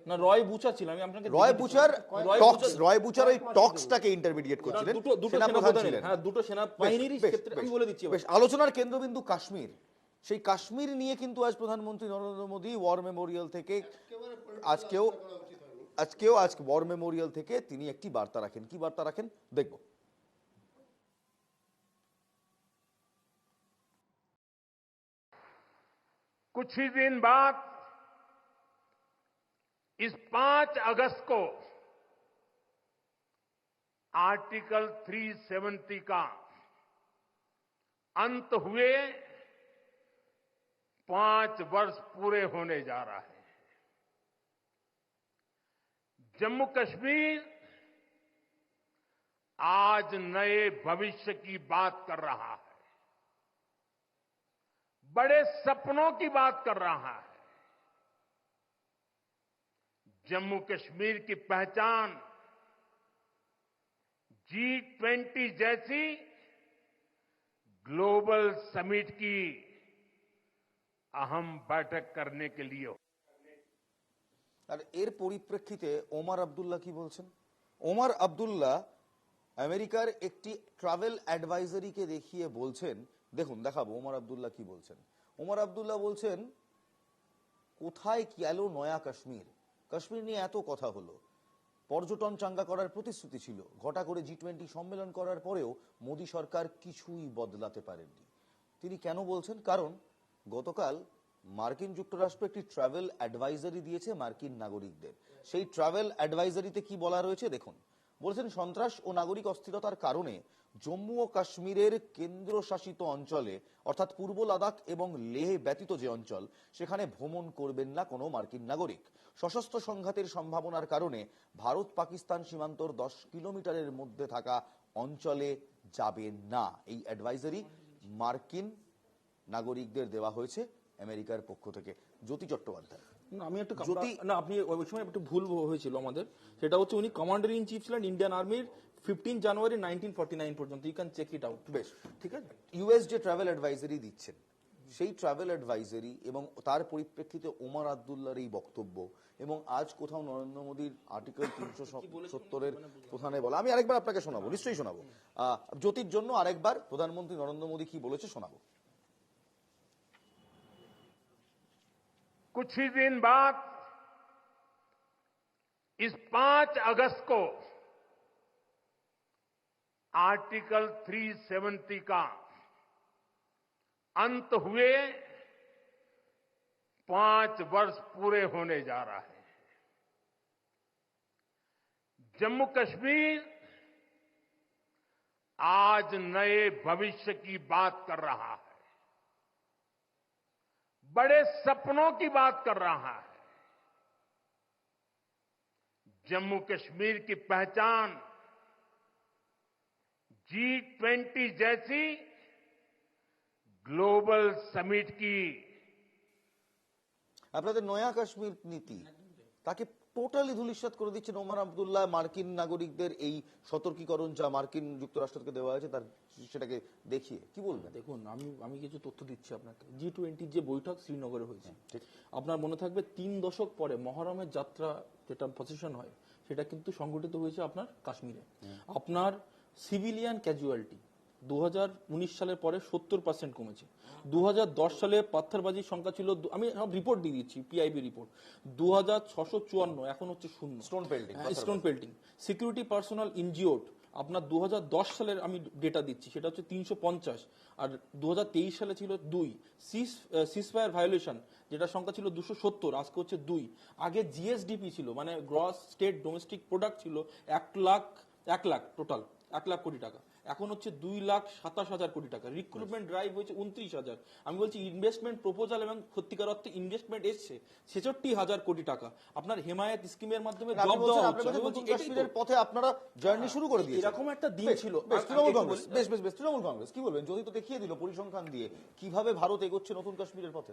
না, রয় বুচার ছিল। আমি আপনাকে রয় বুচার ওই টক্সটাকে ইন্টারমিডিয়েট করছিলেন, দুটো সেনাপ্রধান ছিলেন। হ্যাঁ, দুটো সেনাবাহিনীর ক্ষেত্রে আমি বলে দিচ্ছি। বেশ, আলোচনার কেন্দ্রবিন্দু কাশ্মীর। সেই কাশ্মীর নিয়ে কিন্তু আজ প্রধানমন্ত্রী নরেন্দ্র মোদী ওয়ার মেমোরিয়াল থেকে আজকেও ওয়ার মেমোরিয়াল থেকে তিনি একটি বার্তা রাখেন। কি বার্তা রাখেন দেখব। कुछ ही दिन बाद इस 5 अगस्त को आर्टिकल 370 का अंत हुए 5 वर्ष पूरे होने जा रहा है। जम्मू कश्मीर आज नए भविष्य की बात कर रहा है, बड़े सपनों की बात कर रहा है। जम्मू कश्मीर की पहचान G20 जैसी ग्लोबल समिट की अहम बैठक करने के लिए। আর এর পরিপ্রেক্ষিতে ওমর আব্দুল্লাহ কি বলছেন? ওমর আব্দুল্লাহ আমেরিকার একটি ট্রাভেল অ্যাডভাইজারিকে দেখিয়ে বলছেন, দেখুন দেখাবো ওমর আব্দুল্লাহ কি বলছেন। ওমর আব্দুল্লাহ বলছেন, কোথায় গেল নয়া কাশ্মীর? কাশ্মীর নিয়ে এত কথা হলো, পর্যটন চাঙ্গা করার প্রতিশ্রুতি ছিল। ঘটা করে G20 সম্মেলন করার পরেও মোদী সরকার কিছুই বদলাতে পারেননি। তিনি কেন বলছেন? কারণ গতকাল মার্কিন যুক্তরাষ্ট্র একটি ট্রাভেল অ্যাডভাইজারি দিয়েছে মার্কিন নাগরিকদের। সেই ট্রাভেল অ্যাডভাইজারিতে কি বলা রয়েছে দেখুন। বলছেন, সন্ত্রাস ও নাগরিক অস্থিরতার কারণে জম্মু ও কাশ্মীরের কেন্দ্রশাসিত অঞ্চলে অর্থাৎ পূর্ব লাদাখ এবং লেহ ব্যতীত যে অঞ্চল, সেখানে ভ্রমণ করবেন না কোনো মার্কিন নাগরিক। সশস্ত্র সংঘাতের সম্ভাবনার কারণে ভারত পাকিস্তান সীমান্তর 10 কিলোমিটারের মধ্যে থাকা অঞ্চলে যাবেন না। এই অ্যাডভাইজারি মার্কিন নাগরিকদের দেওয়া হয়েছে আমেরিকার পক্ষ থেকে। জ্যোতি চট্টোপাধ্যায়, আমি একটু না, আপনি ওই সময় একটু ভুল হয়েছিল আমাদের। সেটা হচ্ছে উনি কমান্ডার ইন চিফ ছিলেন ইন্ডিয়ান আর্মির 15 জানুয়ারি 1949 পর্যন্ত। You can check it out. বেশ, ঠিক আছে। ইউএস যে ট্রাভেল অ্যাডভাইজারি দিচ্ছেন, সেই ট্রাভেল অ্যাডভাইজারি এবং তার পরিপ্রেক্ষিতে ওমর আব্দুল্লাহর এই বক্তব্য, এবং আজ কোথাও নরেন্দ্র মোদীর আর্টিকেল 370-এর প্রধানে বলা, আমি আরেকবার আপনাকে শোনাবো, নিশ্চয়ই শোনাবো। জ্যোতির জন্য আরেকবার প্রধানমন্ত্রী নরেন্দ্র মোদী কি বলেছে শোনাবো। कुछ ही दिन बाद इस 5 अगस्त को आर्टिकल 370 का अंत हुए 5 वर्ष पूरे होने जा रहा है। जम्मू कश्मीर आज नए भविष्य की बात कर रहा है, बड़े सपनों की बात कर रहा है। जम्मू कश्मीर की पहचान G20 जैसी ग्लोबल समिट की আপনাদের নয়া কাশ্মীর নীতি তাকে টোটালি ধূলিসাৎ করে দিচ্ছেন ওমর আব্দুল্লাহ। মার্কিন নাগরিকদের এই সতর্কীকরণ যা মার্কিন যুক্তরাষ্ট্রকে দেওয়া হয়েছে তার সেটাকে দেখিয়ে কি বলবেন? দেখুন, আমি কিছু তথ্য দিচ্ছি আপনাকে। G20 যে বৈঠক শ্রীনগরে হয়েছে, আপনার মনে থাকবে 3 দশক পরে মহরমের যাত্রা যেটা প্রসেশন হয়, সেটা কিন্তু সংগঠিত হয়েছে আপনার কাশ্মীরে। আপনার সিভিলিয়ান ক্যাজুয়ালিটি 2019 সালের পরে 70% কমেছে। 2010 সালে পাথরবাজির সংখ্যা ছিল, আমি সব রিপোর্ট দিয়ে দিচ্ছি, পিআইবি রিপোর্ট, 2654, এখন হচ্ছে 0। Stone pelting. Security personal injured আপনার 2010 সালের আমি ডেটা দিচ্ছি, সেটা হচ্ছে 350, আর 2023 সালে ছিল 2। সিজফায়ার ভায়োলেশন যেটা সংখ্যা ছিল 270, আজকে হচ্ছে 2। আগে জিএসডিপি ছিল, মানে গ্রস স্টেট ডোমেস্টিক প্রোডাক্ট ছিল 1 লাখ টোটাল 1 লাখ কোটি টাকা, এখন হচ্ছে 2,27,000 কোটি টাকা। রিক্রুটমেন্ট ড্রাইভ হয়েছে 29,000। আমি বলছি ইনভেস্টমেন্ট প্রপোজাল এবং সত্যিকার অর্থে ইনভেস্টমেন্ট এসছে 66,000 কোটি টাকা। আপনার হেমায়েত স্কিমের মাধ্যমে জব দেওয়া হচ্ছে। কাশ্মীরের পথে আপনারা জার্নি শুরু করে দিয়েছেন। এরকম একটা দিন ছিল। তৃণমূল কংগ্রেস, তৃণমূল কংগ্রেস কি বলবেন? যদি তো দেখিয়ে দিল পরিসংখ্যান দিয়ে কিভাবে ভারত এগোচ্ছে নতুন কাশ্মীরের পথে।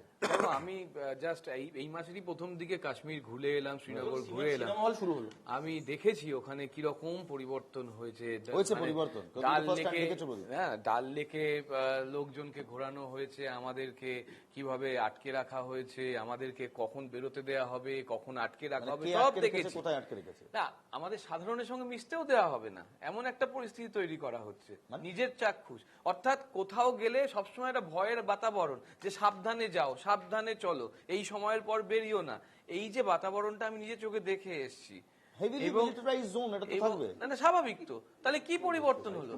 আমি জাস্ট এই মাসেরই প্রথম দিকে কাশ্মীর ঘুরে এলাম, শ্রীনগর ঘুরে এলাম, শুরু হলো। আমি দেখেছি ওখানে কিরকম পরিবর্তন হয়েছে। পরিবর্তন ডাল লেকে লোকজনকে ঘোরানো হয়েছে, আমাদেরকে কিভাবে আটকে রাখা হয়েছে, আমাদেরকে কখন বেরোতে দেওয়া হবে, কখন আটকে রাখা হবে, সব দেখেছি। কোথায় আটকে রেখেছে? না, আমাদের সাধারণের সঙ্গে মিশতেও দেওয়া হবে না, এমন একটা পরিস্থিতি তৈরি করা হচ্ছে নিজের চাক্ষুষ। অর্থাৎ কোথাও গেলে সবসময় একটা ভয়ের বাতাবরণ, যে সাবধানে যাও, সাবধানে চলো, এই সময়ের পর বেরিও না। এই যে বাতাবরণটা আমি নিজের চোখে দেখে এসেছি। স্বাভাবিক তো, তাহলে কি পরিবর্তন হলো?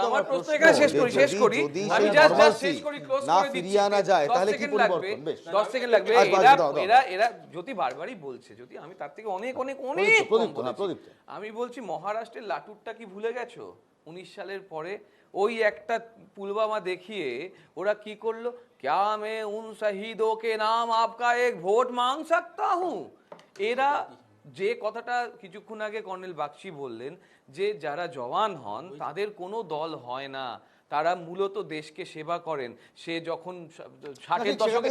আমার প্রশ্ন এখানে শেষ করি আমি জাস্ট শেষ করি, ক্লোজ করে দিচ্ছি। 10 সেকেন্ড লাগবে। এরা যদি বারবারই বলছে, যদি আমি তার থেকে অনেক আমি বলছি, মহারাষ্ট্রের লাটুরটা কি ভুলে গেছো? 19 সালের পরে ওই একটা পুলওয়ামা দেখিয়ে ওরা কি করলো, ক্যা মে উন শহীদোं के नाम आपका एक वोट मांग सकता हूं। এরা যে কথাটা কিছুক্ষণ আগে কর্নেল বাগচি বললেন, যে যারা জওয়ান হন তাদের কোনো দল হয় না, তারা মূলত দেশকে সেবা করেন। সে যখন 60-এর দশকে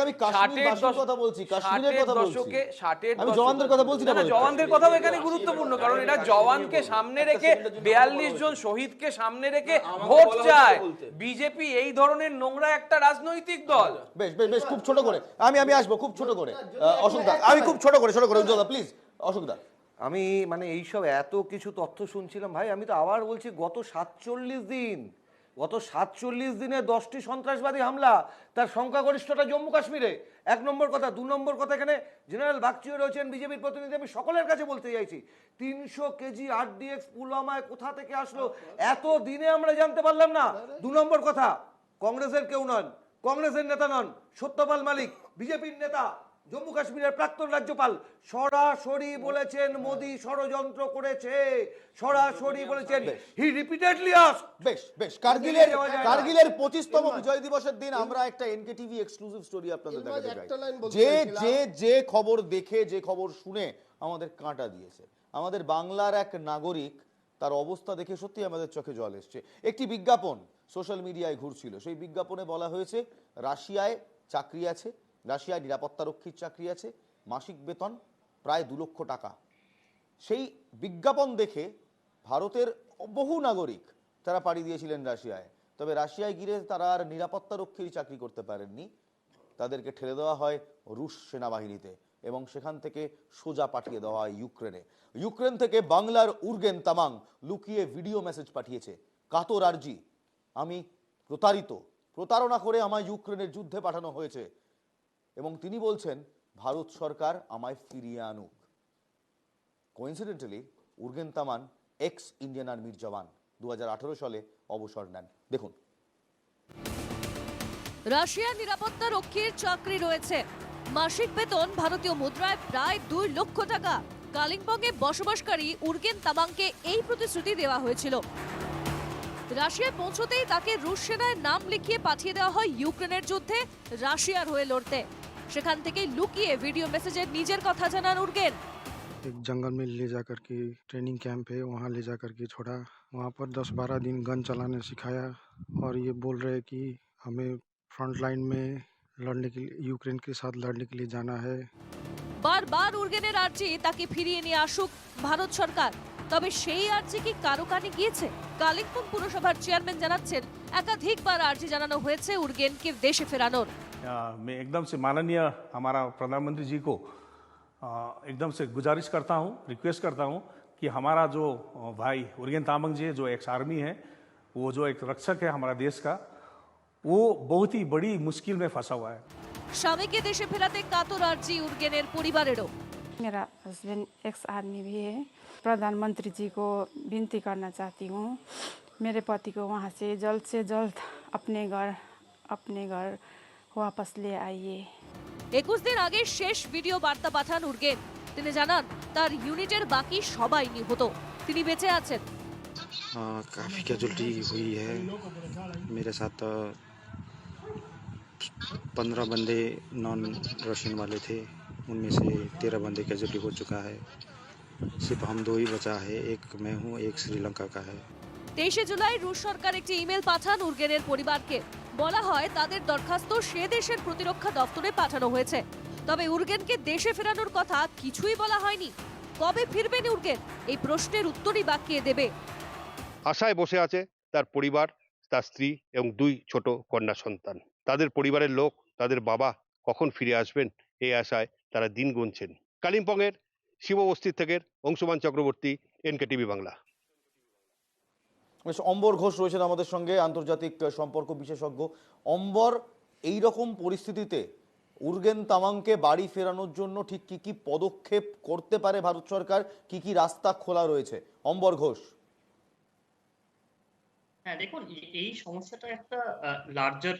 জওয়ানদের কথাও এখানে গুরুত্বপূর্ণ, কারণ এটা জওয়ানকে সামনে রেখে 42 জন শহীদকে সামনে রেখে ভোট চায়। বিজেপি এই ধরনের নোংরা একটা রাজনৈতিক দল। বেশ খুব ছোট করে আমি আসবো, খুব ছোট করে অশোকদা, আমি খুব ছোট করে উজ্জ্বলদা প্লিজ। অশোকদা, আমি মানে এইসব এত কিছু তথ্য শুনছিলাম ভাই, আমি তো আবার বলছি, গত 47 দিন গত 47 দিনে 10টি সন্ত্রাসবাদী হামলা, তার সংখ্যাগরিষ্ঠতা জম্মু কাশ্মীরে। 1 নম্বর কথা। 2 নম্বর কথা, এখানে জেনারেল বাগচিও রয়েছেন বিজেপির প্রতিনিধি, আমি সকলের কাছে বলতে চাইছি 300 কেজি RDX পুলওয়ামায় কোথা থেকে আসলো এত দিনে আমরা জানতে পারলাম না। 2 নম্বর কথা, কংগ্রেসের কেউ নন, কংগ্রেসের নেতা নন, সত্যপাল মালিক বিজেপির নেতা, জম্মু কাশ্মীরের প্রাক্তন রাজ্যপাল সরাসরি বলেছেন মোদি ষড়যন্ত্র করেছে, সরাসরি বলেছেন। হি রিপিটেডলি আস্কড। বেশ বেশ, কার্গিলের 25তম বিজয় দিবসের দিন আমরা একটা NKTV এক্সক্লুসিভ স্টোরি আপনাদের দেখাতে চাই। যে খবর দেখে, যে খবর শুনে আমাদের কাঁটা দিয়েছে, আমাদের বাংলার এক নাগরিক, তার অবস্থা দেখে সত্যি আমাদের চোখে জল এসছে। একটি বিজ্ঞাপন সোশ্যাল মিডিয়ায় ঘুরছিল, সেই বিজ্ঞাপনে বলা হয়েছে রাশিয়ায় চাকরি আছে, রাশিয়ায় নিরাপত্তারক্ষীর চাকরি আছে, মাসিক বেতন প্রায় 2 লক্ষ টাকা। সেই বিজ্ঞাপন দেখে ভারতের বহু নাগরিক তারা পাড়ি দিয়েছিলেন রাশিয়ায়। তবে রাশিয়ায় গিয়ে তারা আর নিরাপত্তারক্ষীর চাকরি করতে পারেননি, তাদেরকে ঠেলে দেওয়া হয় রুশ সেনাবাহিনীতে এবং সেখান থেকে সোজা পাঠিয়ে দেওয়া হয় ইউক্রেনে। ইউক্রেন থেকে বাংলার উর্গেন তামাং লুকিয়ে ভিডিও মেসেজ পাঠিয়েছে, কাতর আরজি, আমি প্রতারণা করে আমায় ইউক্রেনের যুদ্ধে পাঠানো হয়েছে এবং তিনি বলছেন ভারত সরকার আমায় ফিরিয়ে আনুক। কোইন্সিডেন্টালি উর্গেন তামান এক্স ইন্ডিয়ান আর্মির জওয়ান, 2018 সালে অবসর নেন। দেখুন, রাশিয়ার নিরাপত্তা রক্ষীর চাকরি রয়েছে, মাসিক বেতন ভারতীয় মুদ্রায় প্রায় 2 লক্ষ টাকা। কালিম্পংয়ে বসবাসকারী উর্গেন তামাংকে এই প্রতিশ্রুতি দেওয়া হয়েছিল। রাশিয়ায় পৌঁছতেই তাকে রুশ সেনায় নাম লিখিয়ে পাঠিয়ে দেওয়া হয় ইউক্রেনের যুদ্ধে রাশিয়ার হয়ে লড়তে। সেখান থেকে লুকিয়ে ভিডিও মেসেজে নিজের কথা জানান উর্গেন। एक जंगल में ले जाकर के ट्रेनिंग कैंप है, वहाँ ले जाकर के छोड़ा। वहाँ पर 10-12 दिन गन चलाने सिखाया और ये बोल रहे कि हमें फ्रंट लाइन में लड़ने के लिए, यूक्रेन के साथ लड़ने के लिए जाना है। বারবার উর্গেনের আর্জি তাকে ফিরিয়ে নিয়ে আসুক ভারত সরকার। তবে সেই আর্জি কি কারো কানে গিয়েছে? কালিম্পং পুরসভার চেয়ারম্যান জানাচ্ছেন একাধিকবার আর্জি জানানো হয়েছে উর্গেনকে দেশে ফেরানোর। मैं एकदम से माननीय हमारा प्रधानमंत्री जी को एकदम से गुजारिश करता हूँ, रिक्वेस्ट करता हूँ कि हमारा जो भाई उर्गेन तामांग जी जो एक्स आर्मी है, वो जो एक रक्षक है हमारा देश का, वो बहुत ही बड़ी मुश्किल में फंसा हुआ है। স্বামীকে দেশে ফেরাতে কাতর আর্জি উর্গেনের পরিবারেরও। मेरा हस्बैंड एक्स आर्मी भी है। प्रधानमंत्री जी को विनती करना चाहती हूँ, मेरे पति को वहाँ से जल्द अपने घर वापस ले आइए। 21 দিন আগে শেষ ভিডিও বার্তা পাঠান উর্গেন। তিনি জানান তার ইউনিটের বাকি সবাই নিহত, তিনি বেঁচে আছেন। काफ़ी कैजुअल्टी हुई है, मेरे साथ 15 बंदे नॉन रशियन वाले थे, उनमें से 13 बंदे कैजुअल्टी हो चुका है। सिर्फ हम 2 ही बचा है, एक मैं हूँ, एक श्रीलंका का है। 23 জুলাই রুশ সরকার একটি ইমেল পাঠান উর্গেনের পরিবারকে। বলা হয় তাদের দরখাস্ত সে দেশের প্রতিরক্ষা দপ্তরে পাঠানো হয়েছে। তবে উর্গেনকে দেশে ফেরানোর কথা কিছুই বলা হয়নি। কবে ফিরবেন উর্গেন, এই প্রশ্নের উত্তরই বা কে দেবে? আশায় বসে আছে তার পরিবার, তার স্ত্রী এবং 2 ছোট কন্যা সন্তান। তাদের পরিবারের লোক, তাদের বাবা কখন ফিরে আসবেন এই আশায় তারা দিন গুনছেন। কালিম্পংয়ের শিববস্তি থেকে অংশুমান চক্রবর্তী, NKTV বাংলা। অম্বর ঘোষ রয়েছেন আমাদের সঙ্গে, আন্তর্জাতিক সম্পর্ক বিশেষজ্ঞ। অম্বর, এই রকম পরিস্থিতিতে উর্গেন তামাংকে বাড়ি ফেরানোর জন্য ঠিক কি কি পদক্ষেপ করতে পারে ভারত সরকার, কি কি রাস্তা খোলা রয়েছে? অম্বর ঘোষ। হ্যাঁ, দেখুন, এই সমস্যাটা একটা লার্জার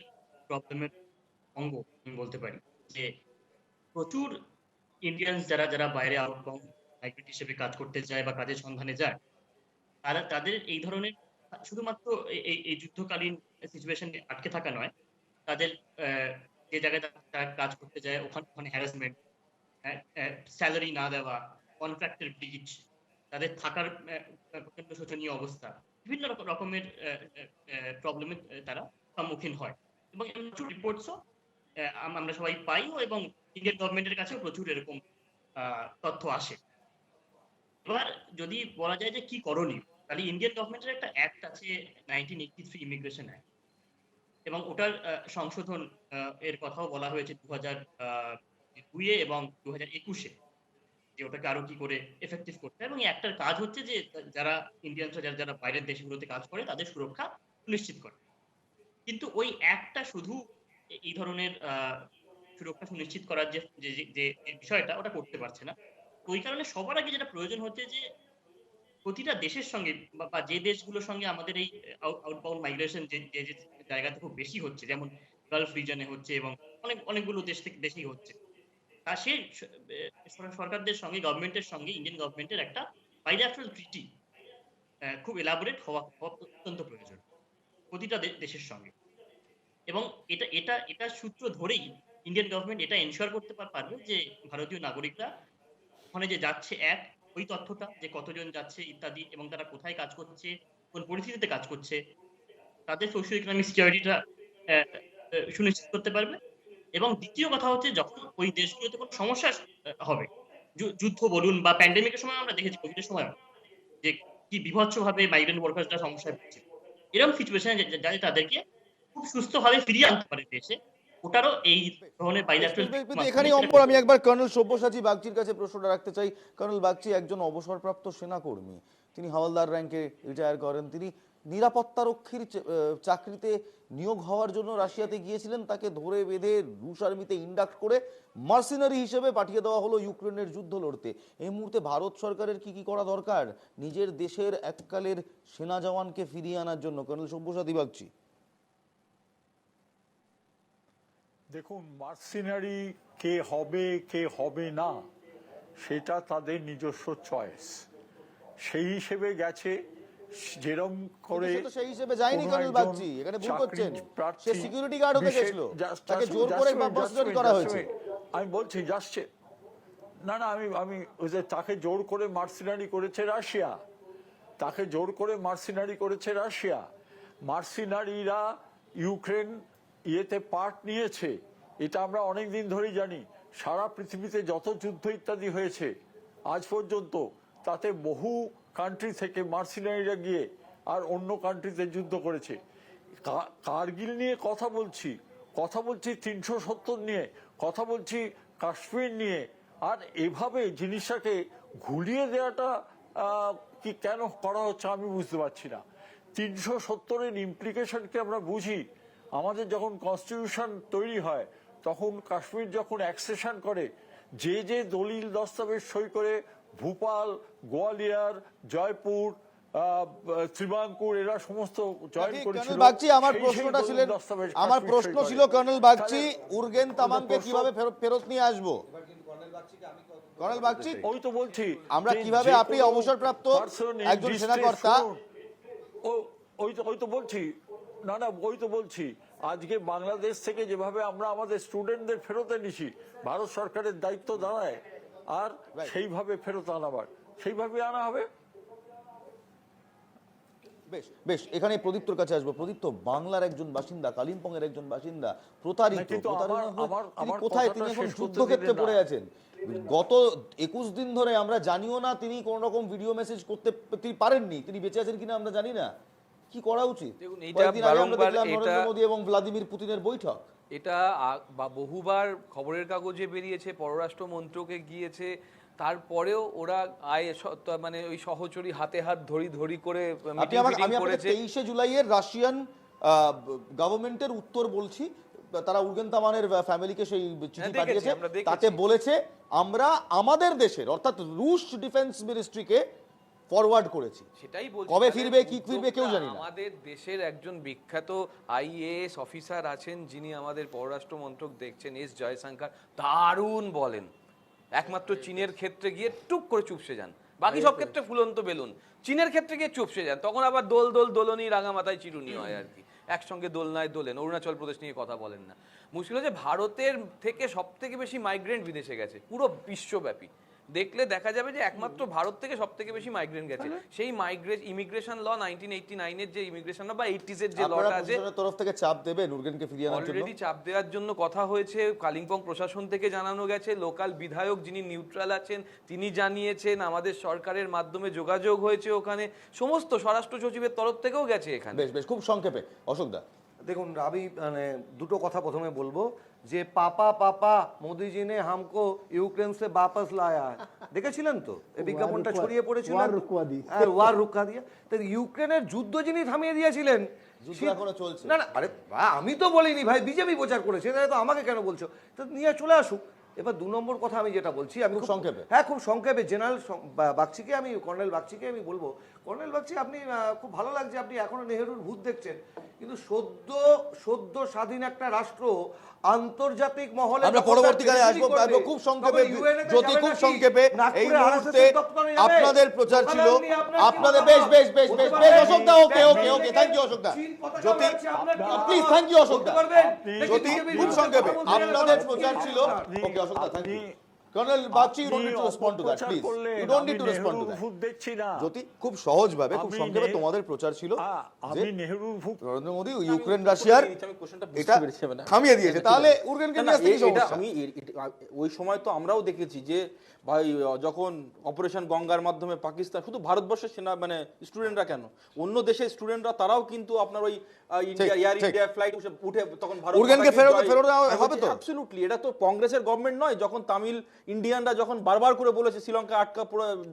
প্রবলেমের অঙ্গ আমি বলতে পারি। যে প্রচুর ইন্ডিয়ানস যারা বাইরে আউটবাউন্ড মাইগ্রেন্ট হিসেবে কাজ করতে যায় বা কাজের সন্ধানে যায়, তাদের এই ধরনের শুধুমাত্র এই যুদ্ধকালীন সিচুয়েশন আটকে থাকা নয়, তাদের যে জায়গায় তারা কাজ করতে যায় ওখানে হ্যারাসমেন্ট, স্যালারি না দেওয়া, কন্ট্রাক্টের ব্রিচ, তাদের থাকার প্রচন্ড শোচনীয় অবস্থা, বিভিন্ন রকমের প্রবলেমের তারা সম্মুখীন হয়। এবং প্রচুর রিপোর্টসও আমরা সবাই পাই এবং ইন্ডিয়ান গভর্নমেন্টের কাছেও প্রচুর এরকম তথ্য আসে। এবার যদি বলা যায় যে কি করণীয়, তাহলে ইন্ডিয়ান গভর্নমেন্টের একটা অ্যাক্ট আছে 1983 ইমিগ্রেশন অ্যাক্ট, এবং ওটার সংশোধন এর কথাও বলা হয়েছে 2002 এবং 2021-এ, যে ওটাকে আরো কি করে এফেক্টিভ করতে হয়। এবং একটার কাজ হচ্ছে যে যারা ইন্ডিয়ানরা যারা বাইরের দেশগুলোতে কাজ করে তাদের সুরক্ষা নিশ্চিত করে। কিন্তু ওই একটা শুধু এই ধরনের সুরক্ষা সুনিশ্চিত করার যে যে যে যে বিষয়টা ওটা করতে পারছে না। তো ওই কারণে সবার আগে যেটা প্রয়োজন হচ্ছে যে প্রতিটা দেশের সঙ্গে বা যে দেশগুলোর সঙ্গে আমাদের এই আউটবাউন্ড মাইগ্রেশন যে জায়গাতে খুব বেশি হচ্ছে, যেমন গালফ রিজনে হচ্ছে এবং অনেকগুলো দেশেই হচ্ছে। তা সেই সরকারদের সঙ্গে, গভর্নমেন্টের সঙ্গে ইন্ডিয়ান গভর্নমেন্টের একটা বাইল্যাটারাল ট্রিটি খুব এলাবোরেট হওয়া অত্যন্ত প্রয়োজন প্রতিটা দেশের সঙ্গে। এবং এটা সূত্র ধরেই ইন্ডিয়ান গভর্নমেন্ট এটা এনশিওর করতে পারবে যে ভারতীয় নাগরিকরা ওখানে যে যাচ্ছে, ওই তথ্যটা যে কতজন যাচ্ছে ইত্যাদি, এবং তারা কোথায় কাজ করছে, কোন পরিস্থিতিতে কাজ করছে, তাদের সোশিও ইকোনমিক সিকিউরিটিটা সুনিশ্চিত করতে পারবে। এবং দ্বিতীয় কথা হচ্ছে, যখন ওই দেশগুলোতে কোনো সমস্যা হবে, যুদ্ধ বলুন বা প্যান্ডেমিকের সময় আমরা দেখেছি, কোভিডের সময় যে কি বিভৎসভাবে মাইগ্রেন্ট ওয়ার্কার্সরা সমস্যায় পড়ছে, এরকম সিচুয়েশনে যাতে তাদেরকে খুব সুস্থভাবে ফিরিয়ে আনতে পারে দেশে, ওটারও এই ধরনের বাইল্যাটারাল এখানেই অম্বর আমি একবার কর্নেল সব্যসাচী বাগচির কাছে প্রশ্নটা রাখতে চাই। কর্নেল বাগচি একজন অবসরপ্রাপ্ত সেনাকর্মী, তিনি হাওলদার র্যাঙ্কে রিটায়ার করেন, তিনি নিরাপত্তারক্ষীর চাকরিতে নিয়োগ হওয়ার জন্য রাশিয়াতে গিয়েছিলেন, তাকে ধরে বেঁধে রুশ আর্মিতে ইন্ডাক্ট করে মার্সিনারি হিসেবে পাঠিয়ে দেওয়া হলো ইউক্রেনের যুদ্ধ লড়তে। এই মুহূর্তে ভারত সরকারের কি করা দরকার নিজের দেশের এককালের সেনা জওয়ানকে ফিরিয়ে আনার জন্য? কর্নেল সব্যসাচী বাগচি। দেখুন, মার্সিনারি কে হবে না সেটা তাদের নিজস্ব চয়েস। সেই হিসেবে গেছে, যেরকম করে সেই হিসেবে যায়নি কর্নেল বাগচি, এখানে ভুল করছেন। সে সিকিউরিটি গার্ড হতে গেছিল, তাকে জোর করে মার্সিনারি করা হয়েছে। আমি বলছি যাচ্ছে না, আমি ওই যে তাকে জোর করে মার্সিনারি করেছে রাশিয়া, তাকে জোর করে মার্সিনারি করেছে রাশিয়া। মার্সিনারিরা ইউক্রেন ইয়েতে পার্ট নিয়েছে, এটা আমরা অনেক দিন ধরেই জানি। সারা পৃথিবীতে যত যুদ্ধ ইত্যাদি হয়েছে আজ পর্যন্ত, তাতে বহু কান্ট্রি থেকে মার্সিনারিরা গিয়ে আর অন্য কান্ট্রিতে যুদ্ধ করেছে। কার্গিল নিয়ে কথা বলছি 370 নিয়ে কথা বলছি, কাশ্মীর নিয়ে, আর এভাবে জিনিসটাকে ঘুরিয়ে দেওয়াটা কি কেন করা হচ্ছে আমি বুঝতে পারছি না। 370-এর ইমপ্লিকেশনকে আমরা বুঝি। আমাদের যখন কনস্টিটিউশন তৈরি হয় তখন কাশ্মীর যখন অ্যাক্সেশন করে, যে দলিল দস্তাবেজ সই করে ভোপাল, গোয়ালিয়র, জয়পুর, ত্রিবাঙ্কুর এরা সমস্ত জয়েন করেছিল। আমার প্রশ্ন ছিল কর্নেল বাগচি, উর্গেন তামাংকে কিভাবে ফেরত নিয়ে আসবো? কর্নেল বাগচি, ওই তো বলছি আমরা কিভাবে, আপনি অবসরপ্রাপ্ত একজন সেনাকর্তা, ওই তো বলছি ওই তো বলছি আজকে বাংলাদেশ থেকে যেভাবে আমরা আমাদের স্টুডেন্টদের ফেরত এনেছি, ভারত সরকারের দায়িত্ব দাঁড়ায় আর সেইভাবে ফেরত আনাবার, সেইভাবে আনা হবে। বেশ, এখানে প্রদীপ্তর কাছে আসবো। প্রদীপ্ত বাংলার একজন বাসিন্দা, কালিম্পং এর একজন বাসিন্দা, প্রতারিত, কোথায় তিনি এখন যুদ্ধক্ষেত্রে পড়ে আছেন। গত 21 দিন ধরে আমরা জানিও না তিনি কোন রকম ভিডিও মেসেজ করতে পারেননি, তিনি বেঁচে আছেন কিনা আমরা জানি না। কি করা উচিত? নরেন্দ্র মোদী এবং ভ্লাদিমির পুতিনের বৈঠক, এটা বহুবার খবরের কাগজে বেরিয়েছে, পররাষ্ট্র মন্ত্রকে গিয়েছে, তারপরেও ওরা মানে ওই সহচরী হাতে হাত ধরি করে আমি 23শে জুলাইয়ের রাশিয়ান গভর্নমেন্টের উত্তর বলছি, তারা উর্গেন তামানের ফ্যামিলিকে সেই চিঠি পাঠিয়েছে, তাতে বলেছে আমরা আমাদের দেশের অর্থাৎ রুশ ডিফেন্স মিনিস্ট্রিকে ফরওয়ার্ড করেছি। সেটাই বলছি, কবে ফিরবে কি ফিরবে কেউ জানি না। আমাদের দেশের একজন বিখ্যাত আইএএস অফিসার আছেন, যিনি আমাদের পররাষ্ট্র মন্ত্রক দেখছেন, এস জয়শঙ্কর, দারুণ বলেন। একমাত্র চীনের ক্ষেত্রে গিয়ে টুক করে চুপসে যান, বাকি সব ক্ষেত্রে ফুলন্ত বেলুন, চীনের ক্ষেত্রে গিয়ে চুপসে যান, তখন আবার দোলনি রাঙা মাথায় চিরুনি হয় আর কি, একসঙ্গে দোলনায় দোলেন। অরুণাচল প্রদেশ নিয়ে কথা বলেন না। মুশকিল হচ্ছে ভারতের থেকে সব থেকে বেশি মাইগ্রেন্ট বিদেশে গেছে পুরো বিশ্বব্যাপী। দেখলে দেখা যাবে যে একমাত্র ভারত থেকে সব থেকে বেশি মাইগ্রেন্ট গেছে। সেই ইমিগ্রেশন ল 1989-এর যে ইমিগ্রেশন ল বা 80s এর যে লটা আছে, তরফ থেকে চাপ দেবেন উর্গেনকে ফিরিয়ে আনার জন্য, অলরেডি চাপ দেওয়ার জন্য কথা হয়েছে। কালিম্পং প্রশাসন থেকে জানানো গেছে, লোকাল বিধায়ক যিনি নিউট্রাল আছেন তিনি জানিয়েছেন, আমাদের সরকারের মাধ্যমে যোগাযোগ হয়েছে, ওখানে সমস্ত স্বরাষ্ট্র সচিবের তরফ থেকেও গেছে এখানে। বেশ খুব সংক্ষেপে অশোকদা। দেখুন, আমি দুটো কথা প্রথমে বলবো যে পাপা মোদিজি নে হামকো ইউক্রেন সে বাপস লায়া, দেখেছিলেন তো এই বিজ্ঞাপনটা ছড়িয়ে পড়েছিল, ওয়ার রুকা দিয়া। তো ইউক্রেনের যুদ্ধ যিনি থামিয়ে দিয়েছিলেন, যুদ্ধ এখনো চলছে। না না, আরে আমি তো বলিনি ভাই, বিজেপি প্রচার করেছে, তাহলে তো আমাকে কেন বলছো? তো নিয়ে চলে আসুক। এবার 2 নম্বর কথা আমি যেটা বলছি, আমি খুব সংক্ষেপে, হ্যাঁ খুব সংক্ষেপে, জেনারেল বাগচিকে আমি, কর্নেল বাগচিকে আমি বলবো, কর্নেল বাগচি আপনি খুব ভালো লাগছে আপনি এখনো নেহেরুর ভূত দেখছেন, কিন্তু সদ্য স্বাধীন একটা রাষ্ট্র আন্তর্জাতিক মহলে আমরা পরবর্তীকালে আসবো খুব সংক্ষেপে, জ্যোতি খুব সংক্ষেপে। এই মুহূর্তে আপনাদের প্রচার ছিল, আপনাদের বেশ বেশ বেশ বেশ বেশ Ashok da, okay okay okay, thank you Ashok da. Jyoti please, thank you Ashok da. Jyoti খুব সংক্ষেপে, আপনাদের প্রচার ছিল, okay Ashok da, thank you. Colonel Bagchi, you don't need to respond to that, please. You don't need to respond to that. জ্যোতি খুব সহজভাবে, খুব সংক্ষেপে, তোমাদের প্রচার ছিল যে নরেন্দ্র মোদী ইউক্রেন রাশিয়ার এটা থামিয়ে দিয়েছে, তাহলে উরগেনকে নিয়ে আসতে কি সমস্যা? আমি ওই সময় তো আমরাও দেখেছি যে ভাই যখন অপারেশন গঙ্গার মাধ্যমে পাকিস্তান, শুধু ভারতবর্ষের সেনা মানে স্টুডেন্টরা কেন, অন্য দেশের স্টুডেন্টরা তারাও কিন্তু আপনার ওই ইন্ডিয়া এয়ার ইন্ডিয়া ফ্লাইট উঠে তখন ভারত উরগেনকে ফেরত হবে তো? অ্যাবসলিউটলি, এটা তো কংগ্রেসের গভর্নমেন্ট নয়, যখন তামিল ইন্ডিয়ানরা যখন বারবার করে বলেছে শ্রীলঙ্কা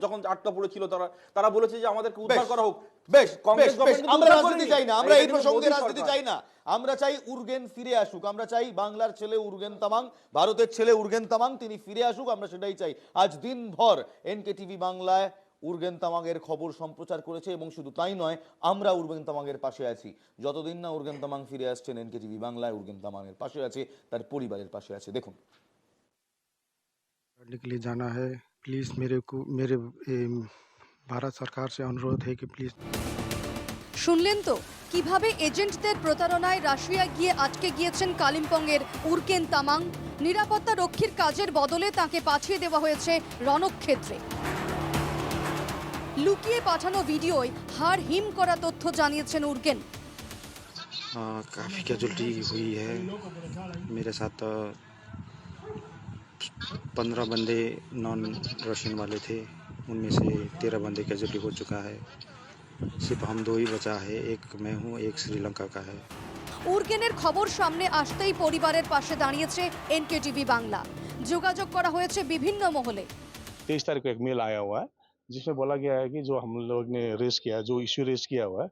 যখন আটকা পড়েছিল, তারা বলেছে যে আমাদেরকে উদ্ধার করা হোক। বেশ কংগ্রেস গভর্নমেন্ট, আমরা রাজনীতি চাই না, আমরা এই প্রসঙ্গে রাজনীতি চাই না, আমরা চাই উরগেন ফিরে আসুক, আমরা চাই বাংলার ছেলে উরগেন তামাং, ভারতের ছেলে উরগেন তামাং তিনি ফিরে আসুক, আমরা সেটাই চাই। আজ দিনভর এনকেটিভি বাংলায় উরগেন তামাংয়ের খবর সম্প্রচার করেছে, এবং শুধু তাই নয়, আমরা উরগেন তামাংয়ের পাশে আছি। যতদিন না উরগেন তামাং ফিরে আসছেন, এনকেটিভি বাংলায় উরগেন তামাংয়ের পাশে আছে, তার পরিবারের পাশে আছে। দেখুন, करने के लिए जाना है, प्लीज़ मेरे भारत सरकार से अनुरोध है कि प्लीज़। শুনলেন তো কিভাবে এজেন্টদের প্রতারণায় রাশিয়া গিয়ে আটকে গিয়েছেন কালিম্পংয়ের উরগেন তামাং। নিরাপত্তা রক্ষীর কাজের বদলে তাকে পাঠিয়ে দেওয়া হয়েছে রণক্ষেত্রে। লুকিয়ে পাঠানো ভিডিওয় হাড় হিম করা তথ্য জানিয়েছেন উরগেন। काफ़ी कैजुअलिटी हुई है, मेरे साथ 15 बंदे नॉन रशियन वाले थे, उनमें से 13 बंदे कैजुअलिटी हो चुका है, सिर्फ हम 2 ही बचा है, एक मैं हूँ, एक श्रीलंका का है। উরগেনের খবর সামনে আসতেই পরিবারের পাশে দাঁড়িয়েছে এনকেটিভি বাংলা। যোগাযোগ করা হয়েছে বিভিন্ন মহলে। 23 तारीख को एक मेल आया हुआ है जिसमें बोला गया है कि जो हम लोग ने रेस किया, जो इश्यू रेस किया हुआ है,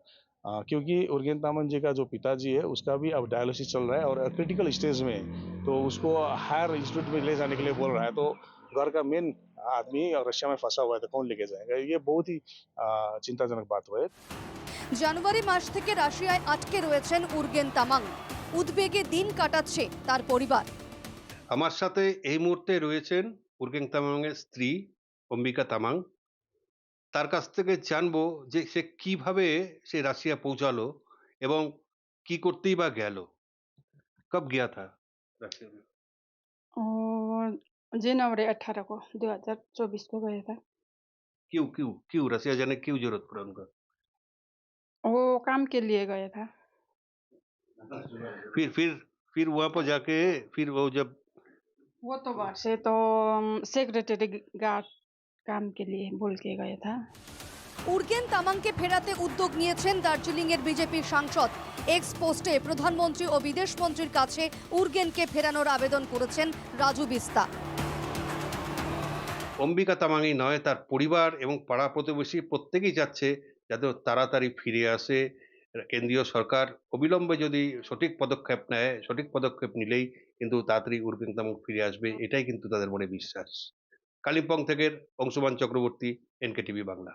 क्योंकि उरगेन तामंग जी का जो पिताजी है उसका भी अब डायलिसिस चल रहा है और क्रिटिकल स्टेज में है, तो उसको हायर इंस्टीट्यूट में ले जाने के लिए बोल रहा है, तो घर का मेन आदमी और रशिया में फंसा हुआ है, तो कौन लेके जाएगा? ये बहुत ही चिंताजनक बात हुआ है। জানুয়ারি মাস থেকে রাশিয়ায় আটকে রয়েছেন উরগেন তামাং। উদ্বেগে দিন কাটাচ্ছে তার পরিবার। আমার সাথে এই মুহূর্তে রয়েছেন উরগেন তামাংয়ের স্ত্রী অম্বিকা তামাং। তার কাছ থেকে জানবো যে সে কিভাবে সে রাশিয়া পৌঁছালো এবং কি করতেই বা গেল। কব গিয়া থা রাশিয়া में? और जनवरी 18 को 2024 को गया था। क्यों क्यों क्यों रसिया जाने की क्यों जरूरत पड़ा उनका? वो काम के लिए गया था। फिर वहां पर जाके फिर वो जब वो तो बाहर से तो सेक्रेटरी गार्ड काम के लिए बोल के गया था। উরগেন তামাংকে ফেরাতে উদ্যোগ নিয়েছেন দার্জিলিংয়ের বিজেপির সাংসদ। এক্স পোস্টে প্রধানমন্ত্রী ও বিদেশমন্ত্রীর কাছে উরগেনকে ফেরানোর আবেদন করেছেন রাজু বিস্তা। অম্বিকা তামাংই নয়, তার পরিবার এবং পাড়া প্রতিবেশী প্রত্যেকেই যাচ্ছে যাতে তাড়াতাড়ি ফিরে আসে। কেন্দ্রীয় সরকার অবিলম্বে যদি সঠিক পদক্ষেপ নেয়, সঠিক পদক্ষেপ নিলেই কিন্তু তাড়াতাড়ি উরগেন তামাং ফিরে আসবে, এটাই কিন্তু তাদের মনে বিশ্বাস। কালিম্পং থেকে অংশুমান চক্রবর্তী, এনকেটিভি বাংলা।